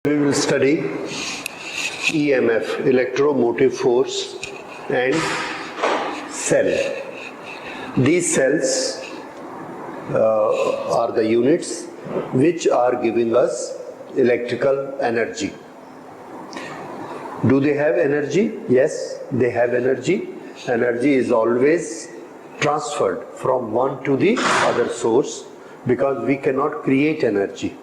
We will study EMF, electromotive force, and cell. These cells are the units which are giving us electrical energy. Do they have energy? Yes, they have energy. Energy is always transferred from one to the other source because we cannot create energy.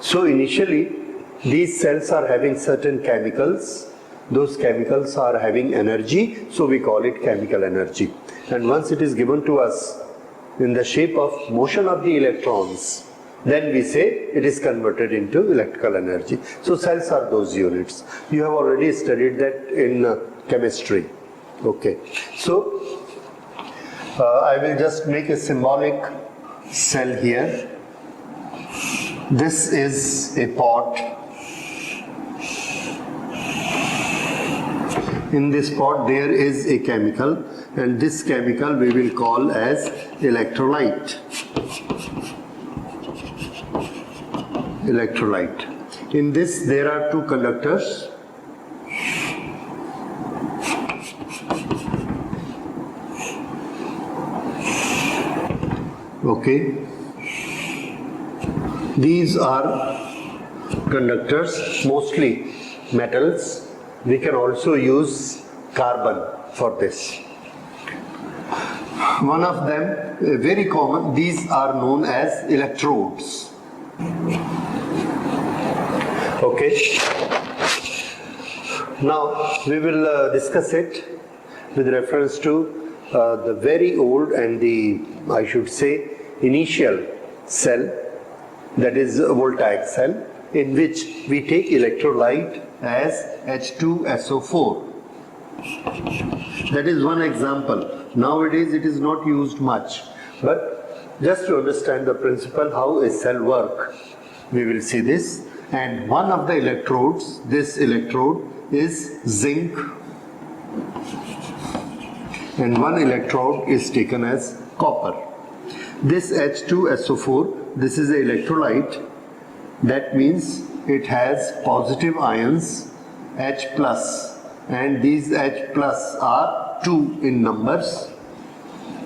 So initially, these cells are having certain chemicals. Those chemicals are having energy, so we call it chemical energy. And once it is given to us in the shape of motion of the electrons, then we say it is converted into electrical energy. So cells are those units. You have already studied that in chemistry. Okay. So I will just make a symbolic cell here. This is a pot. In this pot there is a chemical, and this chemical we will call as electrolyte. Electrolyte. In this there are two conductors. Okay. These are conductors, mostly metals. We can also use carbon for this. One of them, very common, these are known as electrodes. Okay. Now we will discuss it with reference to the very old and the, I should say, initial cell, that is a voltaic cell, in which we take electrolyte as H2SO4. That is one example. Nowadays it is not used much, but just to understand the principle how a cell works, we will see this. And one of the electrodes, this electrode is zinc, and one electrode is taken as copper. This H2SO4, this is an electrolyte. That means it has positive ions, H plus, and these H plus are 2 in numbers,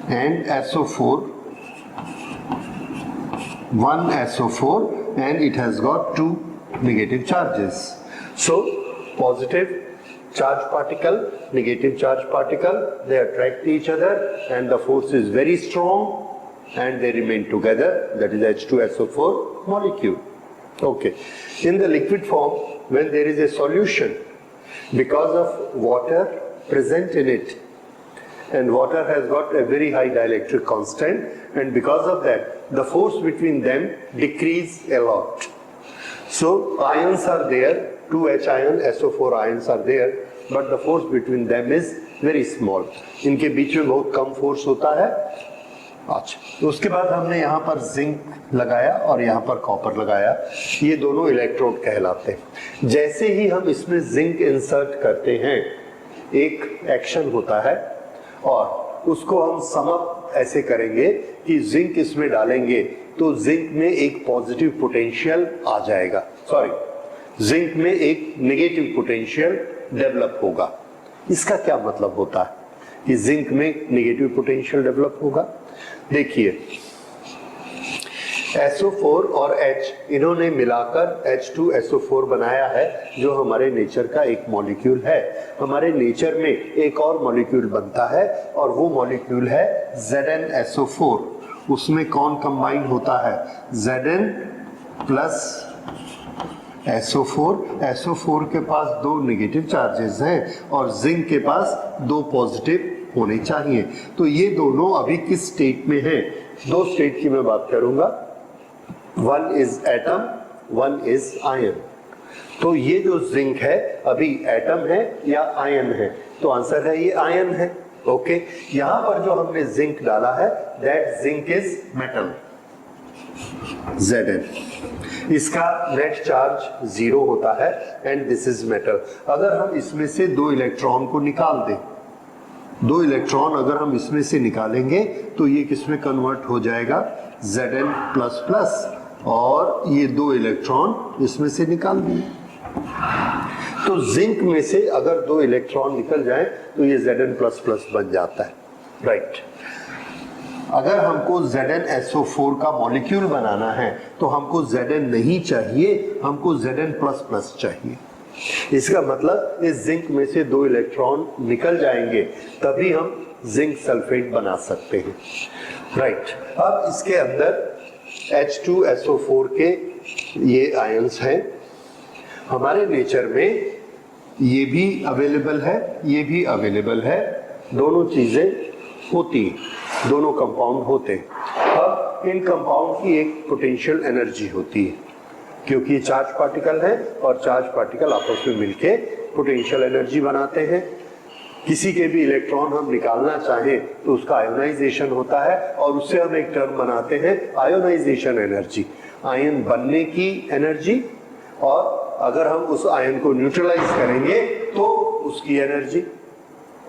and SO4, 1 SO4, and it has got 2 negative charges. So positive charge particle, negative charge particle, they attract each other and the force is very strong and they remain together, that is H2SO4 molecule. Okay. In the liquid form, when there is a solution, because of water present in it, and water has got a very high dielectric constant, and because of that, the force between them decrease a lot. So ions are there, 2H ion, SO4 ions are there, but the force between them is very small. इनके बीच में बहुत कम force होता है. अच्छा, तो उसके बाद हमने यहाँ पर जिंक लगाया और यहाँ पर कॉपर लगाया. ये दोनों इलेक्ट्रोड कहलाते हैं. जैसे ही हम इसमें जिंक इंसर्ट करते हैं, एक एक्शन होता है और उसको हम सम अप ऐसे करेंगे कि जिंक इसमें डालेंगे तो जिंक में एक पॉजिटिव पोटेंशियल आ जाएगा. सॉरी, जिंक में एक नेगेटिव पोटेंशियल डेवलप होगा. इसका क्या मतलब होता है कि जिंक में नेगेटिव पोटेंशियल डेवलप होगा? देखिए, SO4 और H इन्होंने मिलाकर H2SO4 बनाया है, जो हमारे नेचर का एक मॉलिक्यूल है. हमारे नेचर में एक और मॉलिक्यूल बनता है और वो मॉलिक्यूल है ZnSO4. उसमें कौन कंबाइन होता है? Zn plus SO4. SO4 के पास 2 नेगेटिव चार्जेस हैं और जिंक के पास 2 पॉजिटिव होने चाहिए. तो ये दोनों अभी किस स्टेट में हैं? 2 स्टेट की मैं बात करूंगा. One is atom, one is ion. तो ये जो जिंक है अभी एटम है या आयन है? तो आंसर है ये आयन है. ओके. यहां पर जो हमने जिंक डाला है, that zinc is metal, Zn. इसका नेट चार्ज 0 होता है एंड दिस इज मेटल. अगर हम इसमें से 2 इलेक्ट्रॉन को निकाल दें, 2 इलेक्ट्रॉन अगर हम इसमें से निकालेंगे तो ये किस में कन्वर्ट हो जाएगा? Zn++. और ये 2 इलेक्ट्रॉन इसमें से निकाल दिए। तो जिंक में से अगर 2 इलेक्ट्रॉन निकल जाए तो ये Zn++ बन जाता है, राइट। अगर हमको ZnSO4 का मॉलिक्यूल बनाना है तो हमको Zn नहीं चाहिए, हमको Zn++ चाहिए। इसका मतलब इस जिंक में से 2 इलेक्ट्रॉन निकल जाएंगे तभी हम जिंक सल्फेट बना सकते हैं, राइट। अब इसके अंदर H2SO4 के ये आयंस हैं। हमारे नेचर में ये भी अवेलेबल है, ये भी अवेलेबल है, दोनों चीजें होती, दोनों कंपाउंड होते हैं। अब इन कंपाउंड की एक पोटेंशियल एनर्जी होती है, क्योंकि चार्ज पार्टिकल है और चार्ज पार्टिकल आपस में मिलके पोटेंशियल एनर्जी बनाते हैं। किसी के भी इलेक्ट्रॉन हम निकालना चाहें तो उसका आयोनाइजेशन होता है और उससे हम एक टर्म बनाते हैं आयोनाइजेशन एनर्जी, आयन बनने की एनर्जी, और अगर हम उस आयन को न्यूट्रलाइज करेंगे तो उसकी energy,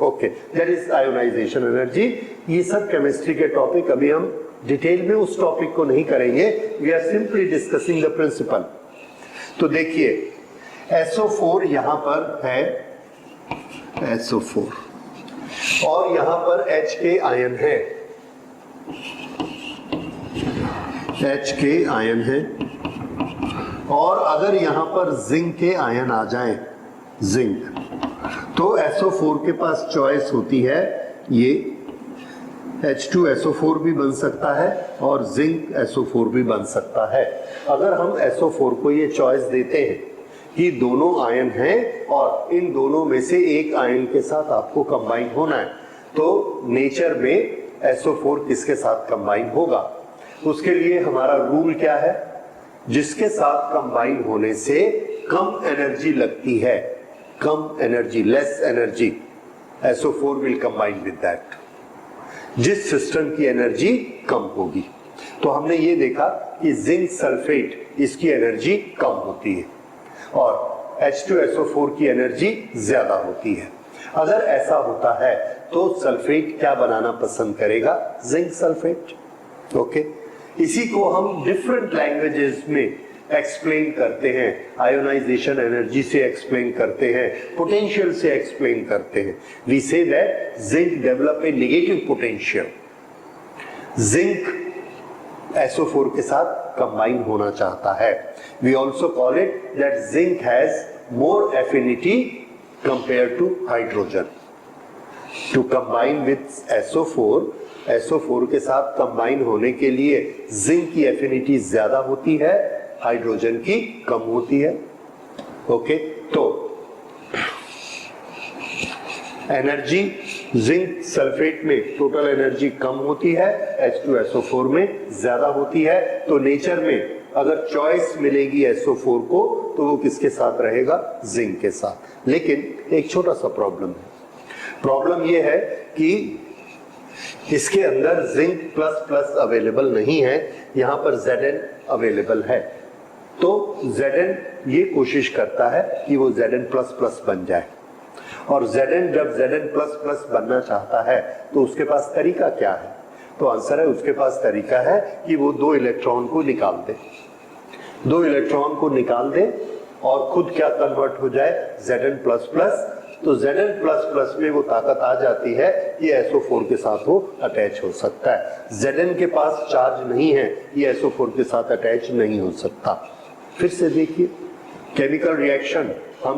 okay, that is ionization energy. ये सब केमिस्ट्री के टॉपिक, अभी हम डिटेल में उस टॉपिक को नहीं करेंगे, we are simply discussing the principle. तो देखिए SO4 यहां पर है, SO4, और यहां पर H के आयन है, H के आयन है, और अगर यहां पर जिंक के आयन आ जाएं, जिंक, तो SO4 के पास चॉइस होती है, ये H2SO4 भी बन सकता है और जिंक SO4 भी बन सकता है। अगर हम SO4 को ये चॉइस देते हैं कि दोनों आयन हैं और इन दोनों में से एक आयन के साथ आपको कंबाइन होना है, तो नेचर में SO4 किसके साथ कंबाइन होगा, उसके लिए हमारा रूल क्या है, जिसके साथ कंबाइन होने से कम एनर्जी लगती है, कम energy, less energy, SO4 will combine with that. जिस सिस्टम की एनर्जी कम होगी, तो हमने ये देखा कि जिंक सल्फेट, इसकी एनर्जी कम होती है और H2SO4 की एनर्जी ज्यादा होती है। अगर ऐसा होता है तो सल्फेट क्या बनाना पसंद करेगा, जिंक सल्फेट, ओके। इसी को हम डिफरेंट लैंग्वेजेस में एक्सप्लेन करते हैं, आयोनाइजेशन एनर्जी से एक्सप्लेन करते हैं, पोटेंशियल से एक्सप्लेन करते हैं। We say that zinc develop a negative potential, zinc SO4 के साथ कंबाइन होना चाहता है। We also call it that zinc has more affinity compare to hydrogen. To combine with SO4 के साथ कंबाइन होने के लिए जिंक की एफिनिटी ज्यादा होती है, हाइड्रोजन की कम होती है, ओके। तो एनर्जी जिंक सल्फेट में टोटल एनर्जी कम होती है, H2SO4 में ज्यादा होती है। तो नेचर में अगर चॉइस मिलेगी SO4 को तो वो किसके साथ रहेगा, जिंक के साथ। लेकिन एक छोटा सा प्रॉब्लम है, प्रॉब्लम ये है कि इसके अंदर जिंक प्लस प्लस अवेलेबल नहीं है, यहां पर Zn अवेलेबल है। तो Zn ये कोशिश करता है कि वो Zn++ बन जाए, और Zn जब Zn++ बनना चाहता है तो उसके पास तरीका क्या है, तो आंसर है उसके पास तरीका है कि वो 2 इलेक्ट्रॉन को निकाल दे, 2 इलेक्ट्रॉन को निकाल दे और खुद क्या कन्वर्ट हो जाए, Zn++। तो Zn++ में वो ताकत आ जाती है कि SO4 के साथ वो अटैच हो सकता है। Zn के पास चार्ज नहीं है, ये SO4 के साथ अटैच नहीं हो सकता। फिर से देखिए केमिकल रिएक्शन, हम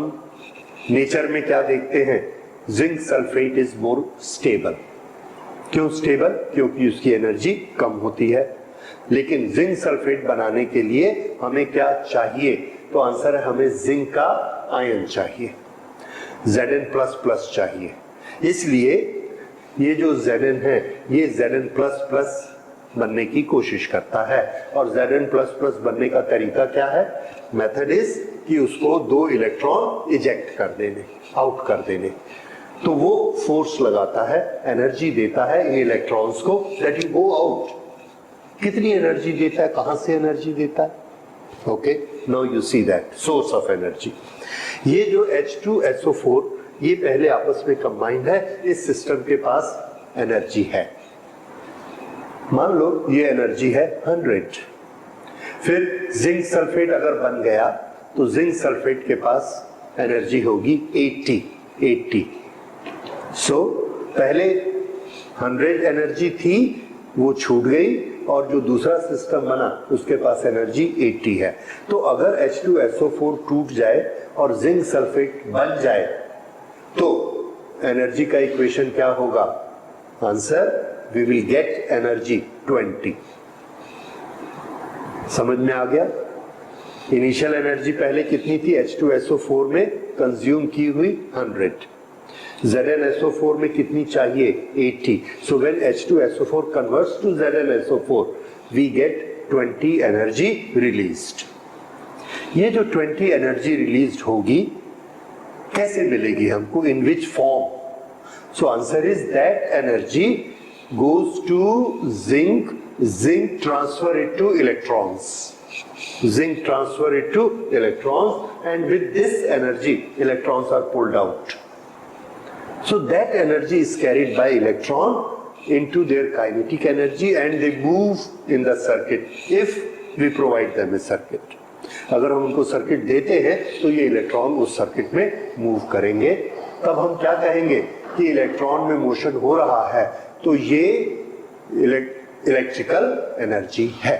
नेचर में क्या देखते हैं, zinc sulphate is more stable. क्यों स्टेबल, क्योंकि उसकी एनर्जी कम होती है। लेकिन जिंक सल्फेट बनाने के लिए हमें क्या चाहिए, तो आंसर है हमें जिंक का आयन चाहिए, Zn++ चाहिए। इसलिए ये जो Zn है ये Zn++ बनने की कोशिश करता है, और Zn++ बनने का तरीका क्या है, मेथड इज कि उसको 2 इलेक्ट्रॉन इजेक्ट कर देने, आउट कर देने। तो वो फोर्स लगाता है, एनर्जी देता है इन इलेक्ट्रॉन्स को दैट यू गो आउट। कितनी एनर्जी देता है, कहां से एनर्जी देता है, okay, now you see that source of energy. ये जो H2SO4 ये पहले आपस में कंबाइंड है, इस सिस्टम के पास एनर्जी है, मान लो ये एनर्जी है 100। फिर जिंक सल्फेट अगर बन गया तो जिंक सल्फेट के पास एनर्जी होगी 80। सो पहले 100 एनर्जी थी, वो छूट गई, और जो दूसरा सिस्टम बना उसके पास एनर्जी 80 है। तो अगर H2SO4 टूट जाए और जिंक सल्फेट बन जाए तो एनर्जी का इक्वेशन क्या होगा? Answer, we will get energy 20। समझ में आ गया? इनिशियल एनर्जी पहले कितनी थी? H2SO4 में कंज्यूम की हुई 100, ZnSO4 में कितनी चाहिए? 80। So when H2SO4 converts to ZnSO4, we get 20 energy released. ये जो 20 energy released होगी कैसे मिलेगी हमको? In which form? So answer is that energy goes to zinc, zinc transfer it to electrons. Zinc transfer it to electrons, and with this energy electrons are pulled out. So that energy is carried by electron into their kinetic energy and they move in the circuit if we provide them a circuit. अगर हम उनको circuit देते हैं तो ये electron उस circuit में move करेंगे। तब हम क्या कहेंगे कि इलेक्ट्रॉन में मोशन हो रहा है, तो ये इलेक्ट्रिकल एनर्जी है,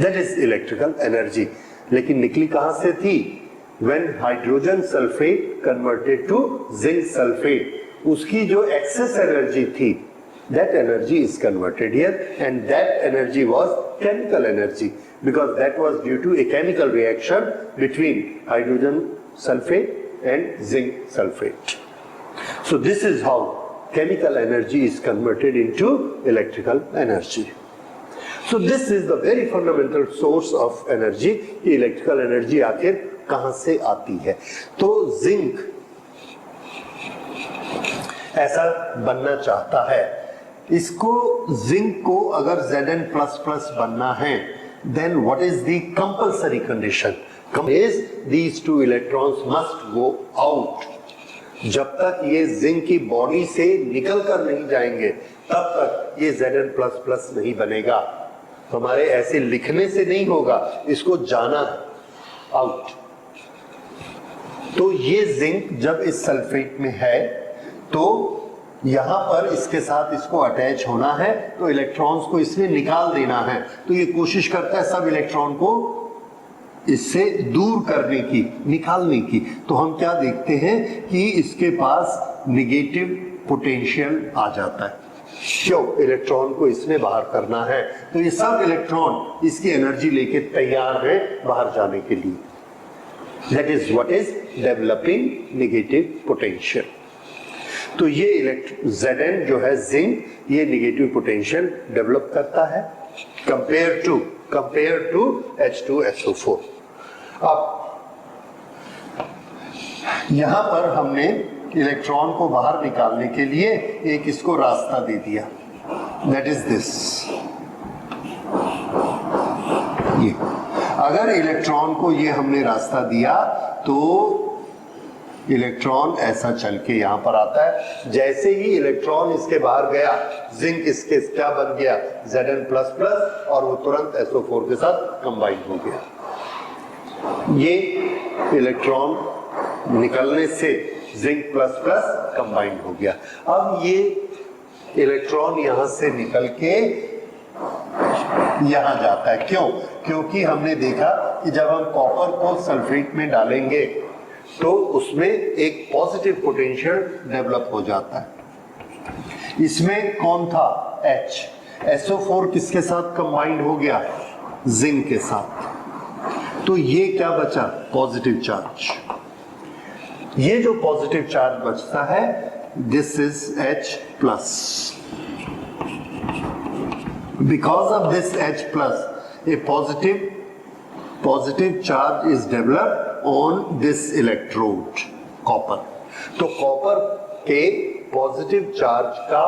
दैट इज इलेक्ट्रिकल एनर्जी। लेकिन निकली कहां से थी? When hydrogen sulfate converted to zinc sulfate, उसकी जो excess energy थी, that energy is converted here, and that energy was chemical energy because that was due to a chemical reaction between hydrogen sulfate and zinc sulfate. So this is how chemical energy is converted into electrical energy. So this is the very fundamental source of energy. कि electrical energy आखिर कहां से आती है? तो zinc ऐसा बनना चाहता है, इसको जिंक को अगर Zn++ बनना है, then what is the compulsory condition? Is these two electrons must go out. जब तक ये जिंक की बॉडी से निकल कर नहीं जाएंगे तब तक ये Zn++ नहीं बनेगा। हमारे ऐसे लिखने से नहीं होगा, इसको जाना है आउट। तो ये जिंक जब इस सल्फेट में है तो यहां पर इसके साथ इसको अटैच होना है, तो इलेक्ट्रॉन्स को इसने निकाल देना है। तो ये कोशिश करता है सब इलेक्ट्रॉन को इससे दूर करने की, निकालने की। तो हम क्या देखते हैं कि इसके पास निगेटिव पोटेंशियल आ जाता है। क्यों? इलेक्ट्रॉन को इसने बाहर करना है, तो ये सब इलेक्ट्रॉन इसकी एनर्जी लेके तैयार है बाहर जाने के लिए। That is what is developing negative potential. तो ये Zn जो है जिंक, ये नेगेटिव पोटेंशियल डेवलप करता है कंपेयर टू H2SO4। अब यहां पर हमने इलेक्ट्रॉन को बाहर निकालने के लिए एक इसको रास्ता दे दिया, दैट इज दिस। ये अगर इलेक्ट्रॉन को ये हमने रास्ता दिया तो इलेक्ट्रॉन ऐसा चल के यहां पर आता है। जैसे ही इलेक्ट्रॉन इसके बाहर गया, जिंक इसके क्या बन गया? Zn++, और वो तुरंत SO4 के साथ कंबाइन हो गया। ये इलेक्ट्रॉन निकलने से जिंक प्लस कंबाइंड हो गया। अब ये इलेक्ट्रॉन यहां से निकल के यहां जाता है। क्यों? क्योंकि हमने देखा कि जब हम कॉपर को सल्फेट में डालेंगे तो उसमें एक पॉजिटिव पोटेंशियल डेवलप हो जाता है। इसमें कौन था? H। SO4 किसके साथ कंबाइंड हो गया? जिंक के साथ। तो ये क्या बचा? Positive charge. ये जो पॉजिटिव चार्ज बचता है, this is H+। Because of this H+, a positive charge is developed on this electrode, copper. तो कॉपर के पॉजिटिव चार्ज का,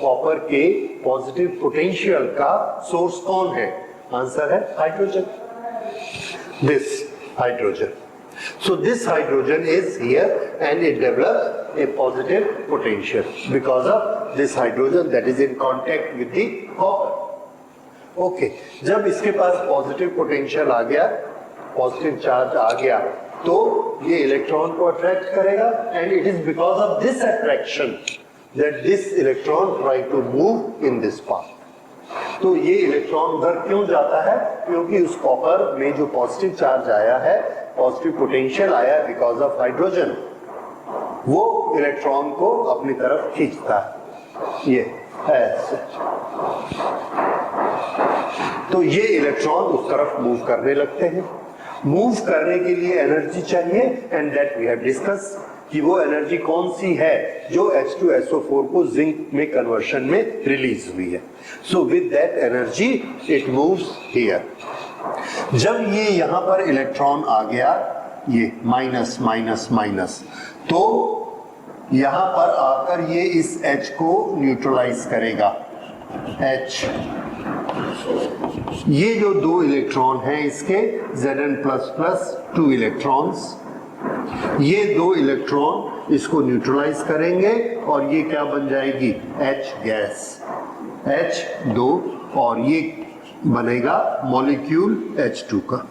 कॉपर के पॉजिटिव पोटेंशियल का सोर्स कौन है? आंसर है hydrogen. This hydrogen. So this hydrogen is here and it develops a positive potential because of this hydrogen that is in contact with the copper. Okay, जब इसके पास positive potential आ गया, positive charge आ गया, तो ये electron को attract करेगा and it is because of this attraction that this electron try to move in this path. तो ये इलेक्ट्रॉन उधर क्यों जाता है? क्योंकि उस कॉपर में जो पॉजिटिव चार्ज आया है, पॉजिटिव पोटेंशियल आया बिकॉज ऑफ हाइड्रोजन, वो इलेक्ट्रॉन को अपनी तरफ खींचता है। ये ऐसे, तो ये इलेक्ट्रॉन उस तरफ मूव करने लगते हैं। मूव करने के लिए एनर्जी चाहिए and that we have discuss कि वो एनर्जी कौन सी है जो H2SO4 को जिंक में कन्वर्शन में रिलीज हुई है। So with that energy it moves here. जब ये यहां पर इलेक्ट्रॉन आ गया, ये माइनस माइनस माइनस, तो यहां पर आकर ये इस H को न्यूट्रलाइज करेगा। H, ये जो दो इलेक्ट्रॉन हैं इसके Zn++ 2 इलेक्ट्रॉन्स, ये दो इलेक्ट्रॉन इसको न्यूट्रलाइज करेंगे और ये क्या बन जाएगी? H गैस, H2, और ये बनेगा मॉलिक्यूल H2 का।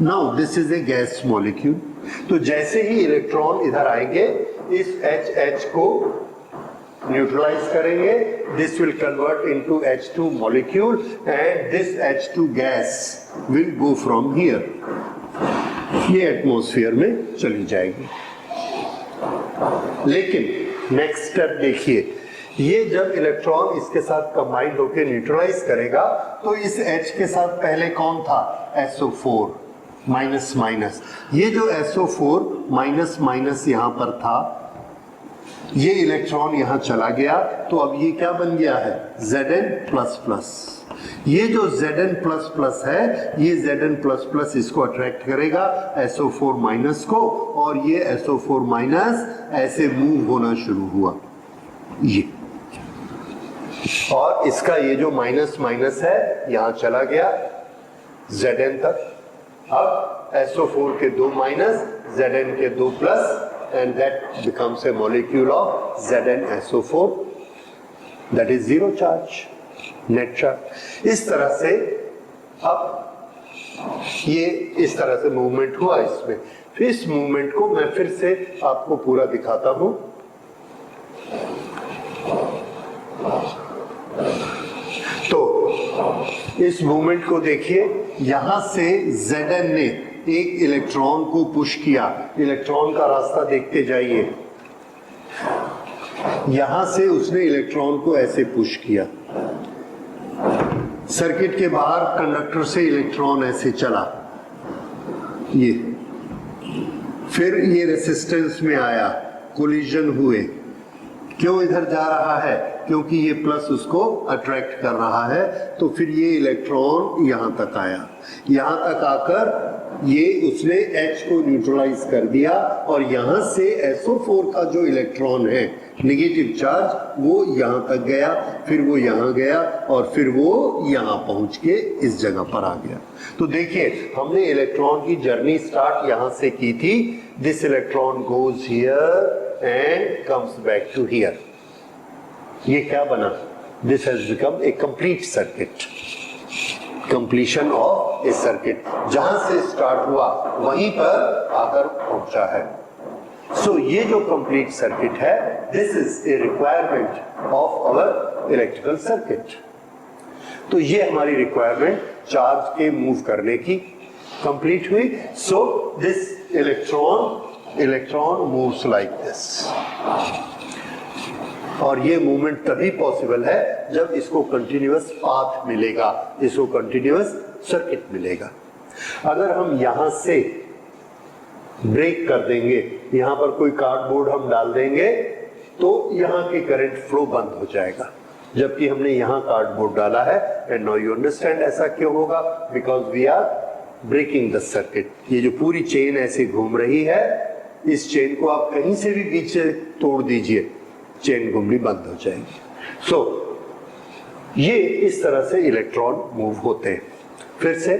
Now this is A gas molecule. तो जैसे ही इलेक्ट्रॉन इधर आएंगे, इस H को न्यूट्रलाइज करेंगे, this will convert into H2 molecule and this H2 gas will go from here, ये एटमॉस्फेयर में चली जाएगी। लेकिन नेक्स्ट स्टेप देखिए, ये जब इलेक्ट्रॉन इसके साथ कंबाइंड होकर न्यूट्रलाइज करेगा, तो इस H के साथ पहले कौन था? SO4 minus minus. ये जो SO4 माइनस माइनस यहां पर था, ये इलेक्ट्रॉन यहां चला गया, तो अब ये क्या बन गया है? Zn++। ये जो Zn++ है, ये Zn++ इसको अट्रैक्ट करेगा SO4 माइनस को, और ये SO4 माइनस ऐसे मूव होना शुरू हुआ, ये, और इसका ये जो माइनस माइनस है यहां चला गया Zn तक। अब SO4 के 2 माइनस, Zn के 2 plus, and that becomes a molecule of ZnSO4, that is zero charge, net charge। इस तरह से अब ये इस तरह से मूवमेंट हुआ इसमें। फिर इस मूवमेंट को मैं फिर से आपको पूरा दिखाता हूं। तो इस मूवमेंट को देखिए, यहां से Zn ने एक इलेक्ट्रॉन को पुश किया, इलेक्ट्रॉन का रास्ता देखते जाइए, यहां से उसने इलेक्ट्रॉन को ऐसे पुश किया, सर्किट के बाहर कंडक्टर से इलेक्ट्रॉन ऐसे चला, ये, फिर ये रेसिस्टेंस में आया, कोलिजन हुए। क्यों इधर जा रहा है? क्योंकि ये प्लस उसको अट्रैक्ट कर रहा है, तो फिर ये इलेक्ट्रॉन यहां तक आया, यहां तक आकर ये उसने H को न्यूट्रलाइज कर दिया, और यहां से SO4 का जो इलेक्ट्रॉन है नेगेटिव चार्ज, वो यहां तक गया, फिर वो यहां गया, और फिर वो यहां पहुंच के इस जगह पर आ गया। तो देखिए, हमने इलेक्ट्रॉन की जर्नी स्टार्ट यहां से की थी। This electron goes here and comes back to here. ये क्या बना? This has become a complete circuit, completion of a circuit. जहां से स्टार्ट हुआ वहीं पर आकर पहुंचा है। सो ये जो कंप्लीट सर्किट है, this is a requirement of our electrical circuit. तो ये हमारी रिक्वायरमेंट चार्ज के मूव करने की कंप्लीट हुई। So this electron moves like this, और ये मूवमेंट तभी पॉसिबल है जब इसको कंटिन्यूअस पाथ मिलेगा, इसको कंटिन्यूअस सर्किट मिलेगा। अगर हम यहां से ब्रेक कर देंगे, यहां पर कोई कार्डबोर्ड हम डाल देंगे, तो यहां के करंट फ्लो बंद हो जाएगा, जबकि हमने यहां कार्डबोर्ड डाला है। एंड नाउ यू अंडरस्टैंड ऐसा क्यों होगा? Because we are breaking the circuit. ये जो पूरी चेन ऐसे घूम रही है, इस चेन को आप कहीं से भी बीच से तोड़ दीजिए, चेन घूमनी बंद हो जाएगी। सो ये इस तरह से इलेक्ट्रॉन मूव होते हैं। फिर से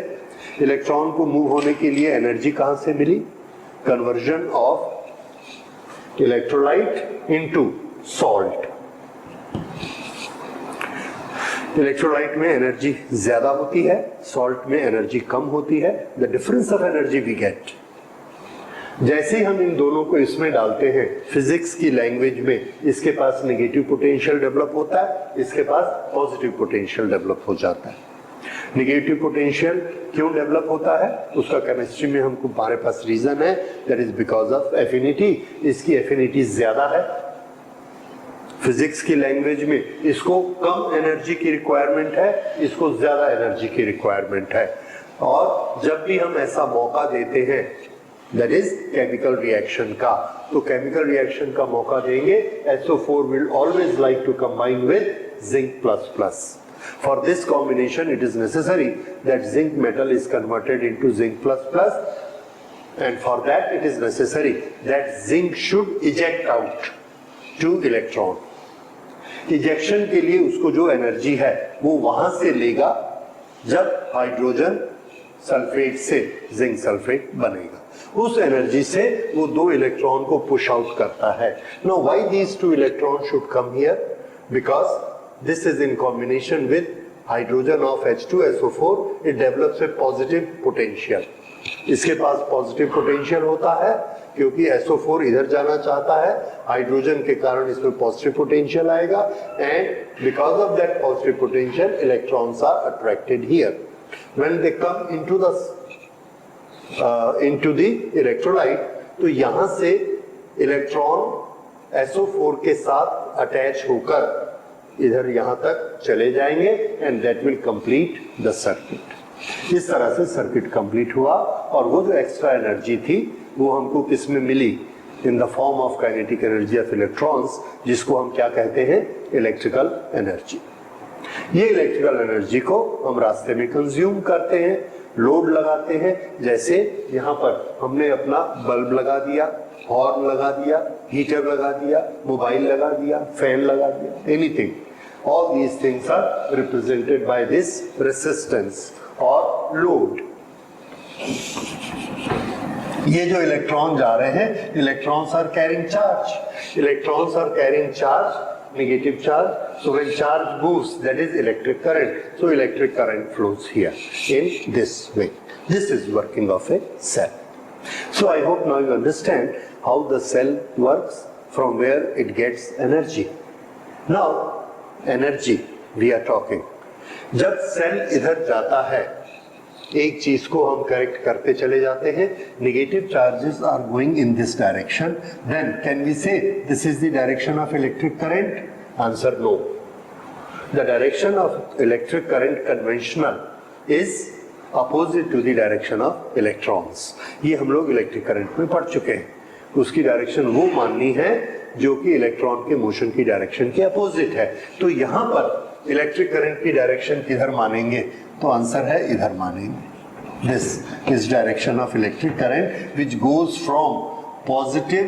इलेक्ट्रॉन को मूव होने के लिए एनर्जी कहां से मिली? Conversion of electrolyte into salt. Electrolyte में एनर्जी ज्यादा होती है, सॉल्ट में एनर्जी कम होती है। The difference of energy we get, जैसे ही हम इन दोनों को इसमें डालते हैं, फिजिक्स की लैंग्वेज में इसके पास नेगेटिव पोटेंशियल डेवलप होता है, इसके पास पॉजिटिव पोटेंशियल डेवलप हो जाता है। नेगेटिव पोटेंशियल क्यों डेवलप होता है, उसका केमिस्ट्री में हमको हमारे पास रीजन है, that is because of affinity. इसकी एफिनिटी ज्यादा है। फिजिक्स की लैंग्वेज में इसको कम एनर्जी की रिक्वायरमेंट है, इसको ज्यादा एनर्जी की रिक्वायरमेंट है। और जब भी हम ऐसा मौका देते हैं, दैट इज केमिकल रिएक्शन का, तो केमिकल रिएक्शन का मौका देंगे, SO4 will always like to combine with zinc plus plus. For this combination, it is necessary that zinc metal is converted into zinc plus plus, and for that it is necessary that zinc should eject out 2 electron. Ejection के लिए उसको जो energy है वो वहां से लेगा जब हाइड्रोजन सल्फेट से जिंक सल्फेट बनेगा, उस एनर्जी से वो 2 इलेक्ट्रॉन को पुश आउट करता है। Now why these 2 electrons should come here? Because this is in combination with hydrogen of H2SO4, it develops a positive potential. इसके पास पॉजिटिव पोटेंशियल होता है क्योंकि SO4 इधर जाना चाहता है, हाइड्रोजन के कारण इसमें पॉजिटिव पोटेंशियल आएगा, and because of that positive potential electrons are attracted here. When they come into the electrolyte, तो यहां से इलेक्ट्रॉन SO4 के साथ अटैच होकर इधर यहां तक चले जाएंगे, and that will complete the circuit. इस तरह से सर्किट कंप्लीट हुआ, और वो जो एक्स्ट्रा एनर्जी थी वो हमको किस में मिली, in the form of kinetic energy of electrons, जिसको हम क्या कहते हैं, इलेक्ट्रिकल एनर्जी। ये इलेक्ट्रिकल एनर्जी को हम रास्ते में कंज्यूम करते हैं, लोड लगाते हैं। जैसे यहाँ पर हमने अपना बल्ब लगा दिया, हॉर्न लगा दिया, हीटर लगा दिया, मोबाइल लगा दिया, फैन लगा दिया, anything, all these things are represented by this resistance or load. ये जो इलेक्ट्रॉन जा रहे हैं, electrons are carrying charge, electrons are carrying charge, negative charge. So when charge moves, that is electric current. So electric current flows here in this way. This is working of a cell. So I hope now you understand how the cell works, from where it gets energy. Now energy we are talking, जब cell इधर जाता है, एक चीज को हम correct करते चले जाते हैं, negative charges are going in this direction, then can we say this is the direction of electric current? Answer no. The direction of electric current conventional is opposite to the direction of electrons. ये हम लोग electric current में पढ़ चुके हैं। उसकी direction वो माननी है जो कि इलेक्ट्रॉन के मोशन की डायरेक्शन के अपोजिट है। तो यहां पर इलेक्ट्रिक करंट की डायरेक्शन किधर मानेंगे? तो आंसर है इधर मानेंगे। This is direction of electric current which goes from positive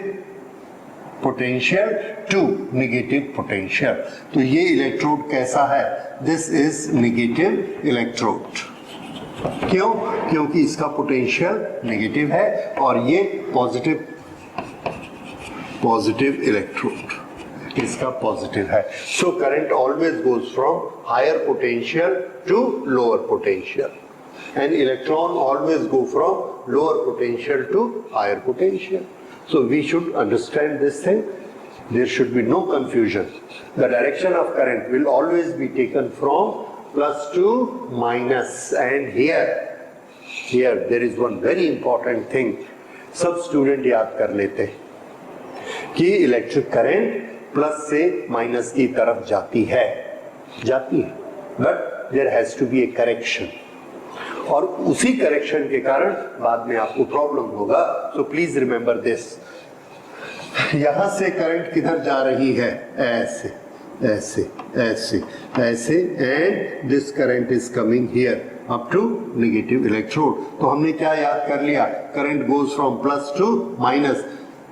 potential to negative potential. तो ये इलेक्ट्रोड कैसा है? This is negative electrode. क्यों? क्योंकि इसका पोटेंशियल नेगेटिव है और ये पॉजिटिव इलेक्ट्रोड, इसका पॉजिटिव है। So current always goes from higher potential to lower potential, and electron always go from lower potential to higher potential. So we should understand this thing. There should be no confusion. The direction of current will always be taken from plus to minus, and here there is one very important thing. सब student याद कर लेते हैं कि electric current plus से minus की तरफ जाती है, but there has to be a correction, और उसी करेक्शन के कारण बाद में आपको प्रॉब्लम होगा। So please remember this. यहां से करंट किधर जा रही है? ऐसे ऐसे ऐसे ऐसे, and this current is coming here up to negative electrode. तो हमने क्या याद कर लिया? Current goes from plus to minus.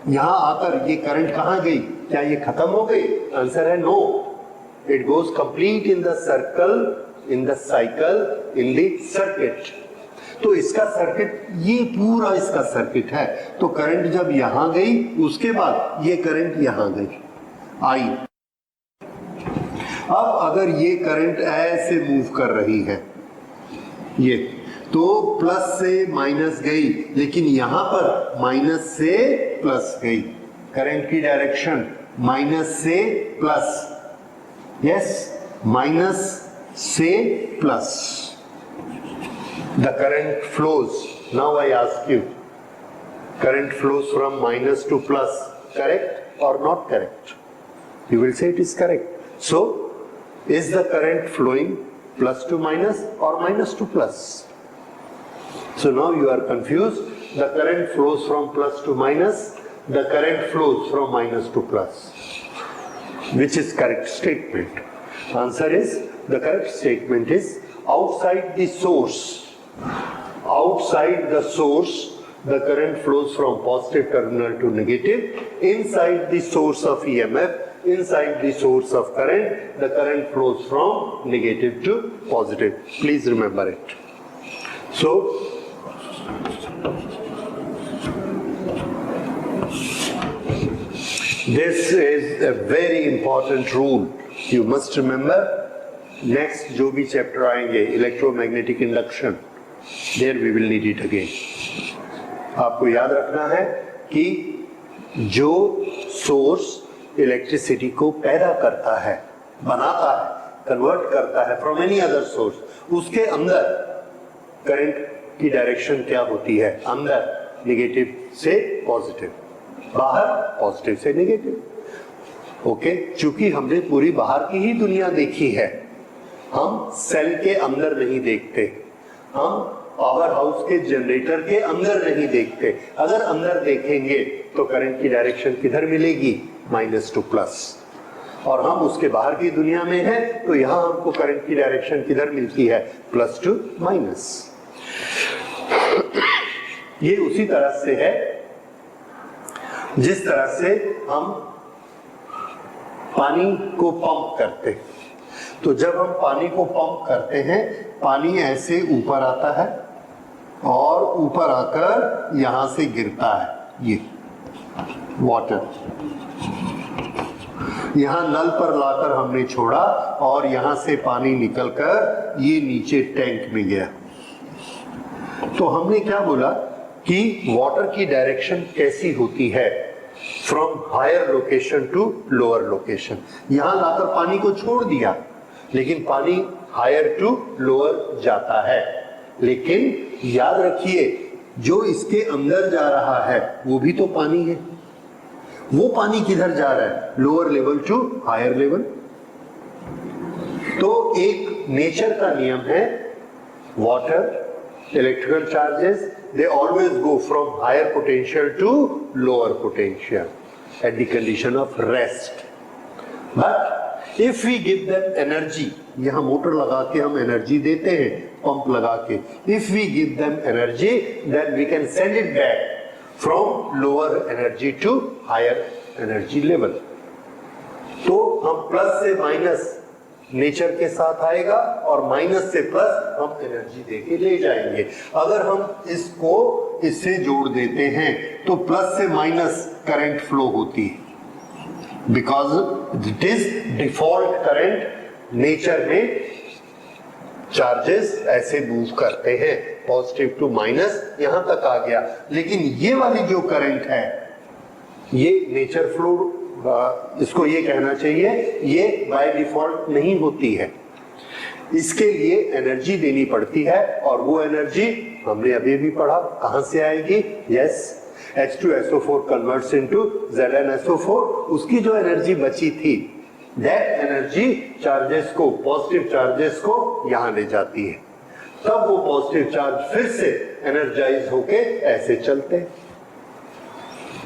यहां आकर ये करंट कहां गई? क्या ये खत्म हो गई? आंसर है no. It goes complete in the circle, in the cycle, in the circuit. तो इसका सर्किट, ये पूरा इसका सर्किट है। तो करंट जब यहां गई, उसके बाद ये करंट यहां गई, आई, अब अगर ये करंट ऐसे मूव कर रही है, ये तो प्लस से माइनस गई, लेकिन यहां पर माइनस से प्लस गई। करंट की डायरेक्शन माइनस से प्लस, यस, माइनस से plus the current flows. Now I ask you, current flows from minus to plus, correct or not correct? You will say it is correct. So, is the current flowing plus to minus or minus to plus? So now you are confused. The current flows from plus to minus, the current flows from minus to plus. Which is correct statement? Answer is, the correct statement is outside the source. Outside the source, the current flows from positive terminal to negative. Inside the source of EMF, inside the source of current, the current flows from negative to positive. Please remember it. So, this is a very important rule. You must remember. Next जो भी chapter आएंगे, electromagnetic induction, there we will need it again. आपको याद रखना है कि जो source electricity को पैदा करता है, बनाता है, कन्वर्ट करता है फ्रॉम एनी अदर सोर्स, उसके अंदर करंट की डायरेक्शन क्या होती है? अंदर नेगेटिव से पॉजिटिव, बाहर पॉजिटिव से नेगेटिव। ओके, चूंकि हमने पूरी बाहर की ही दुनिया देखी है, हम सेल के अंदर नहीं देखते, हम पावर हाउस के जनरेटर के अंदर नहीं देखते। अगर अंदर देखेंगे तो करंट की डायरेक्शन किधर मिलेगी? Minus to plus. और हम उसके बाहर की दुनिया में हैं तो यहां हमको करंट की डायरेक्शन किधर मिलती है? Plus to minus. ये उसी तरह से है जिस तरह से हम पानी को पंप करते हैं। तो जब हम पानी को पंप करते हैं, पानी ऐसे ऊपर आता है और ऊपर आकर यहां से गिरता है, ये वाटर यहां नल पर लाकर हमने छोड़ा और यहां से पानी निकलकर ये नीचे टैंक में गया। तो हमने क्या बोला कि वाटर की डायरेक्शन कैसी होती है? From higher location to lower location. यहां लाकर पानी को छोड़ दिया, लेकिन पानी हायर टू लोअर जाता है। लेकिन याद रखिए, जो इसके अंदर जा रहा है वो भी तो पानी है। वो पानी किधर जा रहा है? Lower level to higher level. तो एक नेचर का नियम है, water electrical charges they always go from higher potential to lower potential at the condition of rest. But if we give them energy, यहां मोटर लगा के हम एनर्जी देते हैं, पंप लगा के, if we give them energy then we can send it back from lower energy to higher energy level. तो हम प्लस से माइनस नेचर के साथ आएगा और माइनस से प्लस हम एनर्जी देके ले जाएंगे। अगर हम इसको इससे जोड़ देते हैं तो प्लस से माइनस करंट फ्लो होती है, because it is default current. Nature में चार्जेस ऐसे मूव करते हैं, पॉजिटिव टू माइनस यहां तक आ गया। लेकिन ये वाली जो करंट है, ये नेचर फ्लो, इसको ये कहना चाहिए, ये बाय डिफॉल्ट नहीं होती है। इसके लिए एनर्जी देनी पड़ती है, और वो एनर्जी हमने अभी भी पढ़ा कहां से आएगी? Yes, H2SO4 converts into ZnSO4। उसकी जो एनर्जी बची थी, दैट एनर्जी चार्जेस को, पॉजिटिव चार्जेस को यहां ले जाती है। तब वो पॉजिटिव चार्ज फिर से एनर्जाइज होके ऐसे चलते हैं।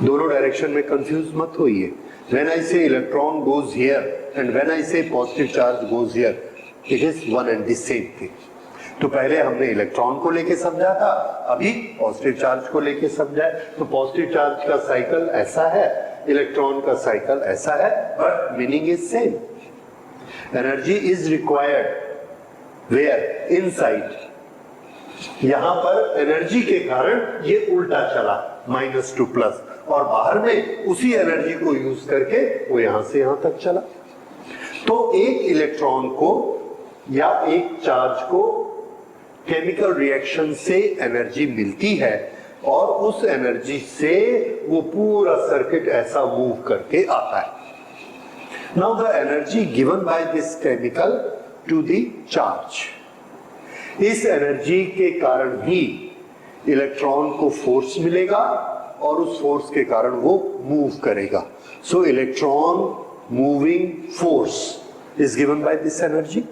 दोनों डायरेक्शन में कंफ्यूज मत होइए। When I say electron goes here and when I say positive charge goes here, it is one and the same thing. तो पहले हमने इलेक्ट्रॉन को लेके समझा था, अभी पॉजिटिव चार्ज को लेके समझा है। तो पॉजिटिव चार्ज का साइकिल ऐसा है, इलेक्ट्रॉन का साइकिल ऐसा है, but meaning is same. Energy is required where? Inside. यहां पर एनर्जी के कारण ये उल्टा चला, माइनस टू प्लस, और बाहर में उसी एनर्जी को यूज करके वो यहां से यहां तक चला। तो एक इलेक्ट्रॉन को या एक चार्ज को केमिकल रिएक्शन से एनर्जी मिलती है और उस एनर्जी से वो पूरा सर्किट ऐसा मूव करके आता है. Now the energy given by this chemical to the charge, इस एनर्जी के कारण ही इलेक्ट्रॉन को फोर्स मिलेगा और उस फोर्स के कारण वो मूव करेगा. सो electron moving force is given by this energy.